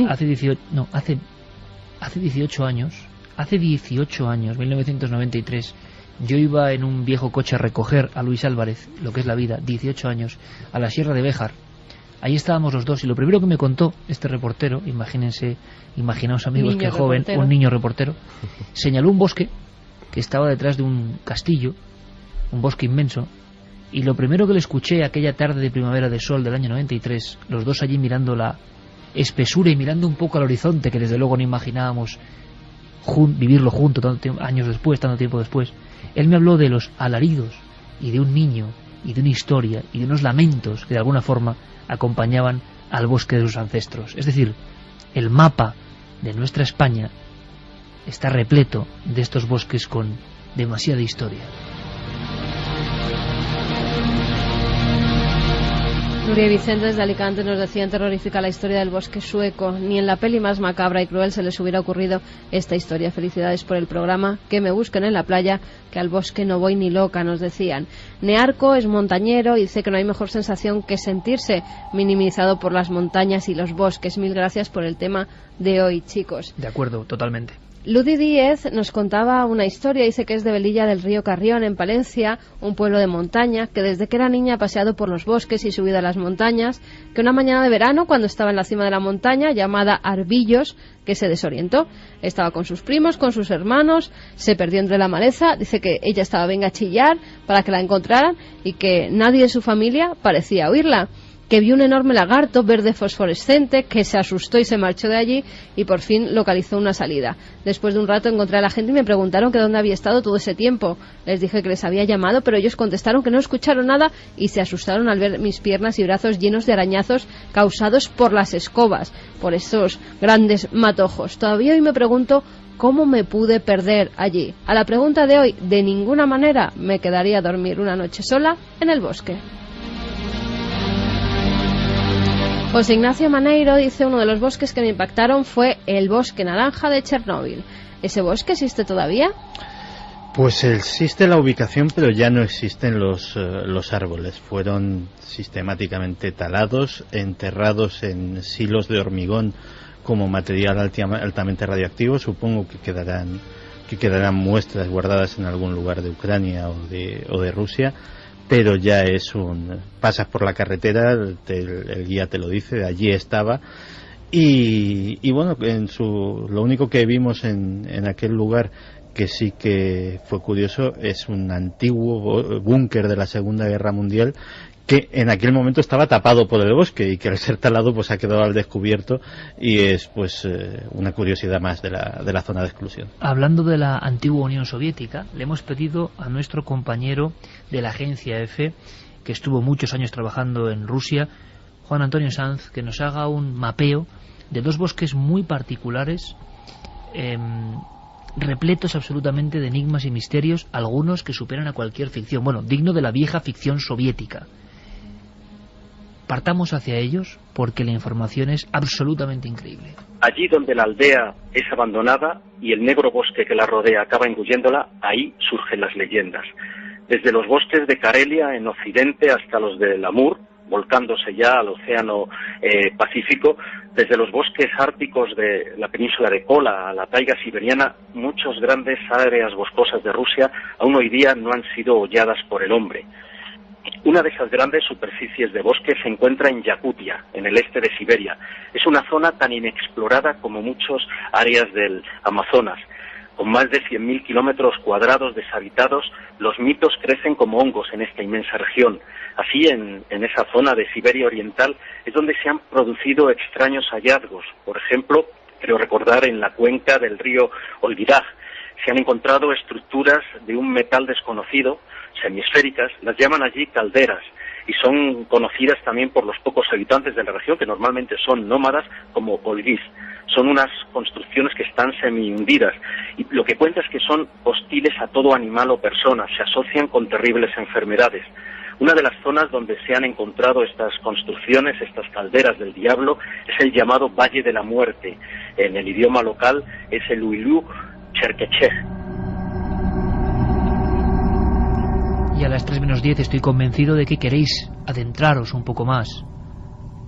hace 18 años Hace 18 años, 1993, yo iba en un viejo coche a recoger a Luis Álvarez, lo que es la vida, 18 años, a la Sierra de Béjar. Ahí estábamos los dos y lo primero que me contó este reportero, imaginaos amigos que joven, un niño reportero, señaló un bosque que estaba detrás de un castillo, un bosque inmenso, y lo primero que le escuché aquella tarde de primavera de sol del año 93, los dos allí mirando la espesura y mirando un poco al horizonte, que desde luego no imaginábamos vivirlo juntos años después, tanto tiempo después. Él me habló de los alaridos y de un niño y de una historia y de unos lamentos que de alguna forma acompañaban al bosque de sus ancestros. Es decir, el mapa de nuestra España está repleto de estos bosques con demasiada historia. Nuria Vicente desde Alicante nos decía: terrorífica la historia del bosque sueco. Ni en la peli más macabra y cruel se les hubiera ocurrido esta historia. Felicidades por el programa. Que me busquen en la playa, que al bosque no voy ni loca, nos decían. Nearco es montañero y dice que no hay mejor sensación que sentirse minimizado por las montañas y los bosques. Mil gracias por el tema de hoy, chicos. De acuerdo, totalmente. Ludi Díez nos contaba una historia, dice que es de Velilla del río Carrión, en Palencia, un pueblo de montaña, que desde que era niña ha paseado por los bosques y subido a las montañas, que una mañana de verano, cuando estaba en la cima de la montaña, llamada Arbillos, que se desorientó. Estaba con sus primos, con sus hermanos, se perdió entre la maleza, dice que ella estaba venga a chillar para que la encontraran y que nadie de su familia parecía oírla. Que vio un enorme lagarto verde fosforescente, que se asustó y se marchó de allí y por fin localizó una salida. Después de un rato encontré a la gente y me preguntaron que dónde había estado todo ese tiempo. Les dije que les había llamado, pero ellos contestaron que no escucharon nada y se asustaron al ver mis piernas y brazos llenos de arañazos causados por las escobas, por esos grandes matojos. Todavía hoy me pregunto cómo me pude perder allí. A la pregunta de hoy, de ninguna manera me quedaría a dormir una noche sola en el bosque. José Ignacio Maneiro dice: uno de los bosques que me impactaron fue el bosque naranja de Chernóbil. ¿Ese bosque existe todavía? Pues existe la ubicación, pero ya no existen los árboles. Fueron sistemáticamente talados, enterrados en silos de hormigón como material altamente radioactivo. Supongo que quedarán muestras guardadas en algún lugar de Ucrania o de Rusia. Pero ya pasas por la carretera, el guía te lo dice, allí estaba, y bueno, lo único que vimos en aquel lugar que sí que fue curioso es un antiguo búnker de la Segunda Guerra Mundial que en aquel momento estaba tapado por el bosque y que al ser talado pues ha quedado al descubierto y es pues una curiosidad más de la zona de exclusión. Hablando de la antigua Unión Soviética, le hemos pedido a nuestro compañero de la agencia EFE, que estuvo muchos años trabajando en Rusia, Juan Antonio Sanz, que nos haga un mapeo de dos bosques muy particulares, repletos absolutamente de enigmas y misterios, algunos que superan a cualquier ficción, bueno, digno de la vieja ficción soviética. Partamos hacia ellos porque la información es absolutamente increíble. Allí donde la aldea es abandonada y el negro bosque que la rodea acaba engulléndola, ahí surgen las leyendas. Desde los bosques de Karelia en occidente hasta los del Amur, volcándose ya al océano Pacífico, desde los bosques árticos de la península de Kola a la taiga siberiana, muchas grandes áreas boscosas de Rusia aún hoy día no han sido holladas por el hombre. Una de esas grandes superficies de bosque se encuentra en Yakutia, en el este de Siberia. Es una zona tan inexplorada como muchas áreas del Amazonas. Con más de 100.000 kilómetros cuadrados deshabitados, los mitos crecen como hongos en esta inmensa región. Así, en esa zona de Siberia Oriental es donde se han producido extraños hallazgos. Por ejemplo, creo recordar en la cuenca del río Olviraj, se han encontrado estructuras de un metal desconocido, semiesféricas, las llaman allí calderas, y son conocidas también por los pocos habitantes de la región, que normalmente son nómadas, como olguís. Son unas construcciones que están semi-hundidas, y lo que cuenta es que son hostiles a todo animal o persona, se asocian con terribles enfermedades. Una de las zonas donde se han encontrado estas construcciones, estas calderas del diablo, es el llamado Valle de la Muerte. En el idioma local es el Uilú Cherkechej. Y a las 3:10 estoy convencido de que queréis adentraros un poco más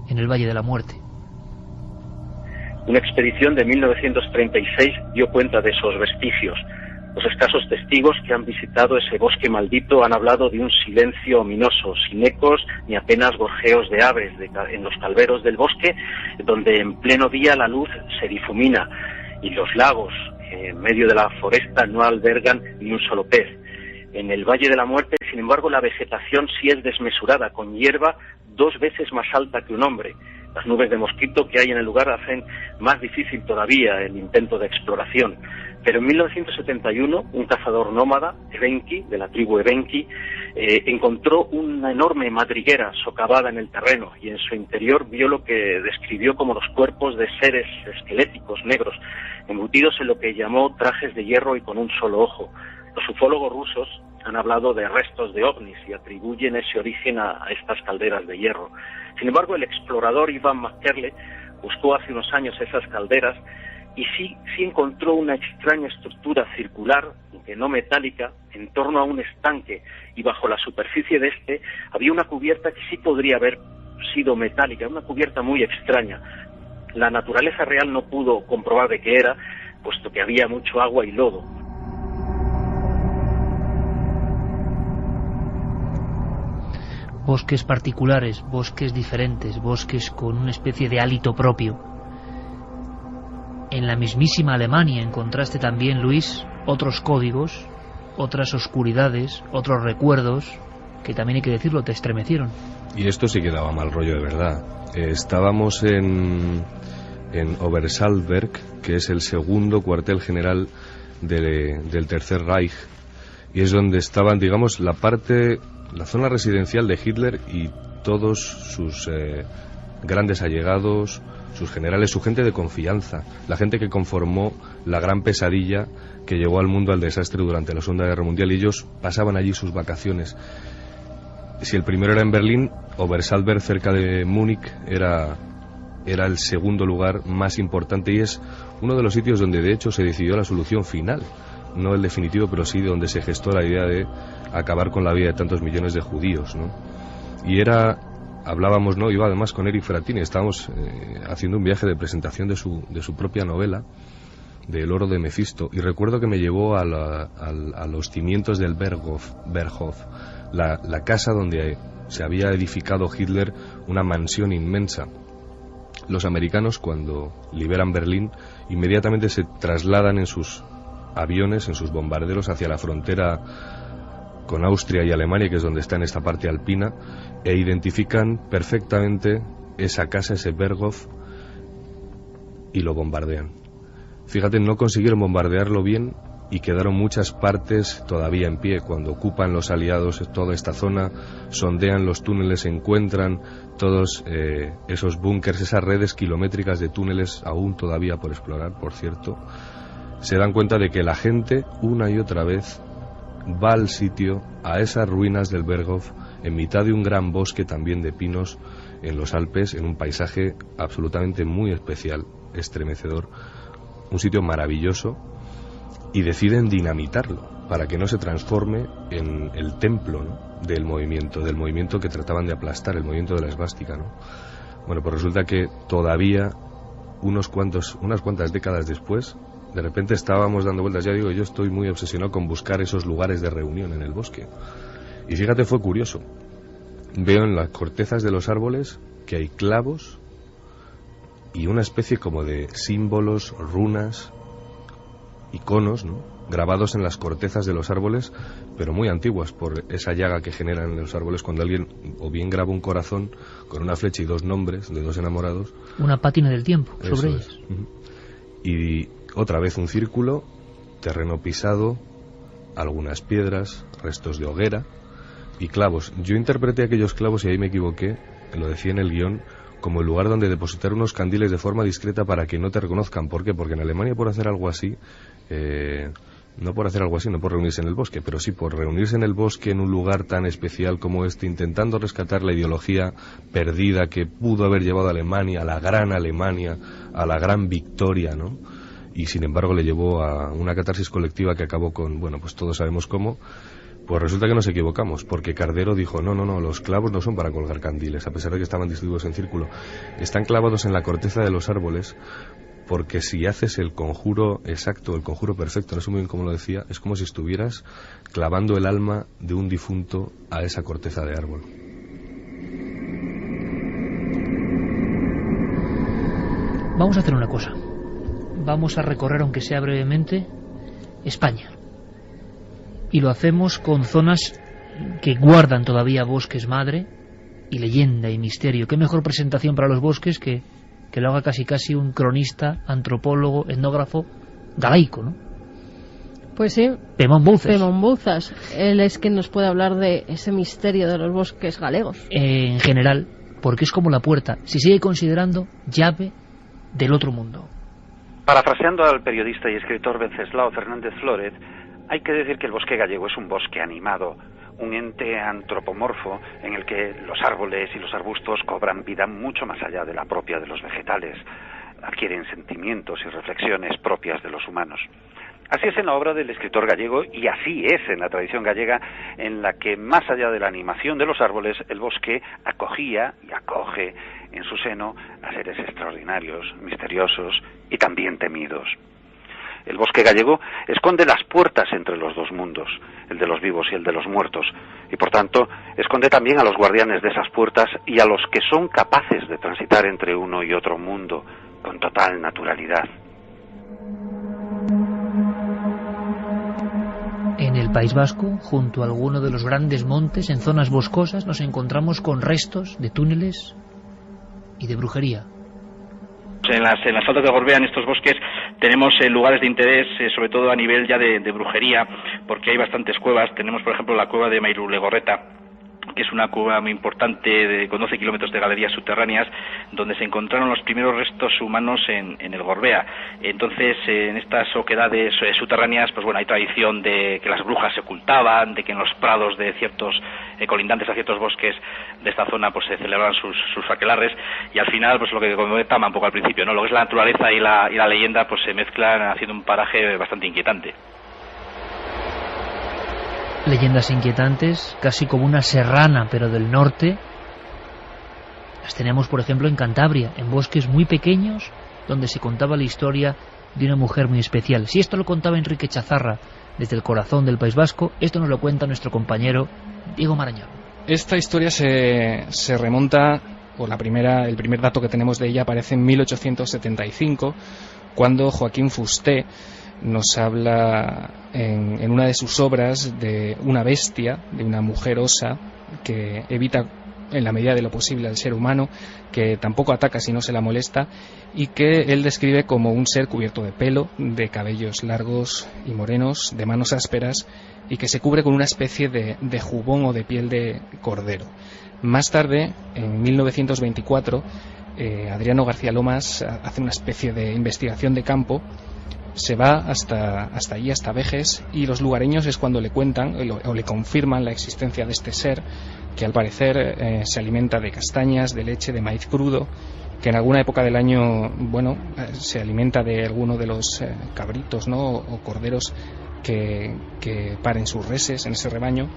en el Valle de la Muerte. Una expedición de 1936 dio cuenta de esos vestigios. Los escasos testigos que han visitado ese bosque maldito han hablado de un silencio ominoso, sin ecos ni apenas gorjeos de aves en los calveros del bosque, donde en pleno día la luz se difumina y los lagos en medio de la foresta no albergan ni un solo pez. En el Valle de la Muerte, sin embargo, la vegetación sí es desmesurada, con hierba 2 veces más alta que un hombre. Las nubes de mosquito que hay en el lugar hacen más difícil todavía el intento de exploración. Pero en 1971, un cazador nómada, Evenki, de la tribu Evenki, encontró una enorme madriguera socavada en el terreno y en su interior vio lo que describió como los cuerpos de seres esqueléticos negros, embutidos en lo que llamó trajes de hierro y con un solo ojo. Los ufólogos rusos han hablado de restos de ovnis y atribuyen ese origen a estas calderas de hierro. Sin embargo, el explorador Ivan McKerle buscó hace unos años esas calderas y sí encontró una extraña estructura circular, aunque no metálica, en torno a un estanque, y bajo la superficie de este había una cubierta que sí podría haber sido metálica, una cubierta muy extraña. La naturaleza real no pudo comprobar de qué era, puesto que había mucho agua y lodo. Bosques particulares, bosques diferentes, bosques con una especie de hálito propio. En la mismísima Alemania encontraste también, Luis, otros códigos, otras oscuridades, otros recuerdos, que también hay que decirlo, te estremecieron. Y esto sí que daba mal rollo de verdad. Estábamos en Obersalzberg, que es el segundo cuartel general del Tercer Reich, y es donde estaban, digamos, la zona residencial de Hitler y todos sus grandes allegados, sus generales, su gente de confianza, la gente que conformó la gran pesadilla que llevó al mundo al desastre durante la Segunda Guerra Mundial, y ellos pasaban allí sus vacaciones. Si el primero era en Berlín, Obersalzberg, cerca de Múnich, era el segundo lugar más importante, y es uno de los sitios donde de hecho se decidió la solución final, no el definitivo, pero sí donde se gestó la idea de acabar con la vida de tantos millones de judíos, ¿no? Y hablábamos, ¿no? Iba además con Eric Frattini, estábamos haciendo un viaje de presentación de su propia novela, de El oro de Mefisto, y recuerdo que me llevó a los cimientos del Berghof, la casa donde se había edificado Hitler, una mansión inmensa. Los americanos, cuando liberan Berlín, inmediatamente se trasladan en sus aviones, en sus bombarderos, hacia la frontera con Austria y Alemania, que es donde está en esta parte alpina, e identifican perfectamente esa casa, ese Berghof, y lo bombardean. Fíjate, no consiguieron bombardearlo bien y quedaron muchas partes todavía en pie. Cuando ocupan los aliados toda esta zona, sondean los túneles, encuentran todos esos búnkers, esas redes kilométricas de túneles aún todavía por explorar, por cierto. Se dan cuenta de que la gente una y otra vez va al sitio, a esas ruinas del Berghof, en mitad de un gran bosque también de pinos en los Alpes, en un paisaje absolutamente muy especial, estremecedor, un sitio maravilloso, y deciden dinamitarlo para que no se transforme en el templo, ¿no?, del movimiento que trataban de aplastar, el movimiento de la esvástica, ¿no? Bueno, pues resulta que todavía unas cuantas décadas después, de repente estábamos dando vueltas. Ya digo, yo estoy muy obsesionado con buscar esos lugares de reunión en el bosque. Y fíjate, fue curioso. Veo en las cortezas de los árboles que hay clavos y una especie como de símbolos, runas, iconos, ¿no?, grabados en las cortezas de los árboles, pero muy antiguas, por esa llaga que generan en los árboles cuando alguien o bien graba un corazón con una flecha y 2 nombres de 2 enamorados. Una pátina del tiempo sobre ellas. Y otra vez un círculo, terreno pisado, algunas piedras, restos de hoguera y clavos. Yo interpreté aquellos clavos, y ahí me equivoqué, lo decía en el guión, como el lugar donde depositar unos candiles de forma discreta para que no te reconozcan. ¿Por qué? Porque en Alemania, por hacer algo así, no por reunirse en el bosque, pero sí por reunirse en el bosque, en un lugar tan especial como este, intentando rescatar la ideología perdida que pudo haber llevado a Alemania, a la gran victoria, ¿no? Y sin embargo le llevó a una catarsis colectiva que acabó con, bueno, pues todos sabemos cómo. Pues resulta que nos equivocamos, porque Cardero dijo, no, los clavos no son para colgar candiles, a pesar de que estaban distribuidos en círculo. Están clavados en la corteza de los árboles porque si haces el conjuro exacto, el conjuro perfecto, no sé muy bien cómo lo decía, es como si estuvieras clavando el alma de un difunto a esa corteza de árbol. Vamos a hacer una cosa. Vamos a recorrer, aunque sea brevemente, España. Y lo hacemos con zonas que guardan todavía bosques madre y leyenda y misterio. ¿Qué mejor presentación para los bosques que lo haga casi un cronista, antropólogo, etnógrafo galaico, ¿no? Pues sí. Pemón Bouzas. Pemón Bouzas. Él es quien nos puede hablar de ese misterio de los bosques galegos. En general, porque es como la puerta. Se sigue considerando llave del otro mundo. Parafraseando al periodista y escritor Venceslao Fernández Flórez, hay que decir que el bosque gallego es un bosque animado, un ente antropomorfo en el que los árboles y los arbustos cobran vida mucho más allá de la propia de los vegetales, adquieren sentimientos y reflexiones propias de los humanos. Así es en la obra del escritor gallego y así es en la tradición gallega, en la que más allá de la animación de los árboles, el bosque acogía y acoge en su seno a seres extraordinarios, misteriosos y también temidos. El bosque gallego esconde las puertas entre los dos mundos, el de los vivos y el de los muertos, y por tanto esconde también a los guardianes de esas puertas y a los que son capaces de transitar entre uno y otro mundo con total naturalidad. En el País Vasco, junto a alguno de los grandes montes, en zonas boscosas, nos encontramos con restos de túneles y de brujería. En las faldas de Gorbea, en estos bosques, tenemos lugares de interés, sobre todo a nivel ya de brujería, porque hay bastantes cuevas. Tenemos, por ejemplo, la cueva de Mairulegorreta, que es una cueva muy importante con 12 kilómetros de galerías subterráneas, donde se encontraron los primeros restos humanos en el Gorbea. Entonces, en estas oquedades subterráneas, pues bueno, hay tradición de que las brujas se ocultaban, de que en los prados de ciertos colindantes a ciertos bosques de esta zona pues se celebraban sus aquelarres, y al final, pues lo que comentaba un poco al principio, ¿no? Lo que es la naturaleza y la leyenda pues se mezclan haciendo un paraje bastante inquietante. Leyendas inquietantes, casi como una serrana, pero del norte. Las tenemos, por ejemplo, en Cantabria, en bosques muy pequeños, donde se contaba la historia de una mujer muy especial. Si esto lo contaba Enrique Chazarra desde el corazón del País Vasco, esto nos lo cuenta nuestro compañero Diego Marañón. Esta historia se remonta, o el primer dato que tenemos de ella aparece en 1875, cuando Joaquín Fusté nos habla en una de sus obras de una bestia, de una mujer osa que evita en la medida de lo posible al ser humano, que tampoco ataca si no se la molesta, y que él describe como un ser cubierto de pelo, de cabellos largos y morenos, de manos ásperas, y que se cubre con una especie de jubón o de piel de cordero. Más tarde, en 1924, Adriano García Lomas hace una especie de investigación de campo. Se va hasta allí, hasta Vejes, y los lugareños es cuando le cuentan o le confirman la existencia de este ser, que al parecer se alimenta de castañas, de leche, de maíz crudo, que en alguna época del año, se alimenta de alguno de los cabritos, ¿no? o corderos que paren sus reses en ese rebaño.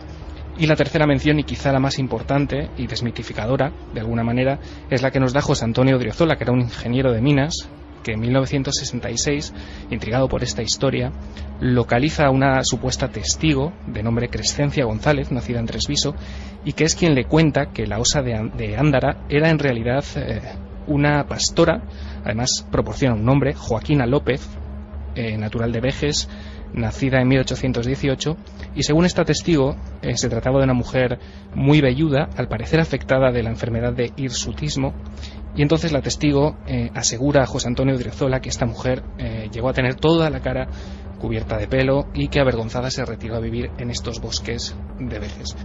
Y la tercera mención, y quizá la más importante y desmitificadora, de alguna manera, es la que nos da José Antonio Odriozola, que era un ingeniero de minas, que en 1966, intrigado por esta historia, localiza a una supuesta testigo de nombre Crescencia González, nacida en Tresviso, y que es quien le cuenta que la osa de Ándara era en realidad una pastora. Además proporciona un nombre, Joaquina López, natural de Vejes, nacida en 1818, y según esta testigo se trataba de una mujer muy velluda, al parecer afectada de la enfermedad de hirsutismo. Y entonces la testigo asegura a José Antonio Odriozola que esta mujer llegó a tener toda la cara cubierta de pelo y que avergonzada se retiró a vivir en estos bosques de Vejes.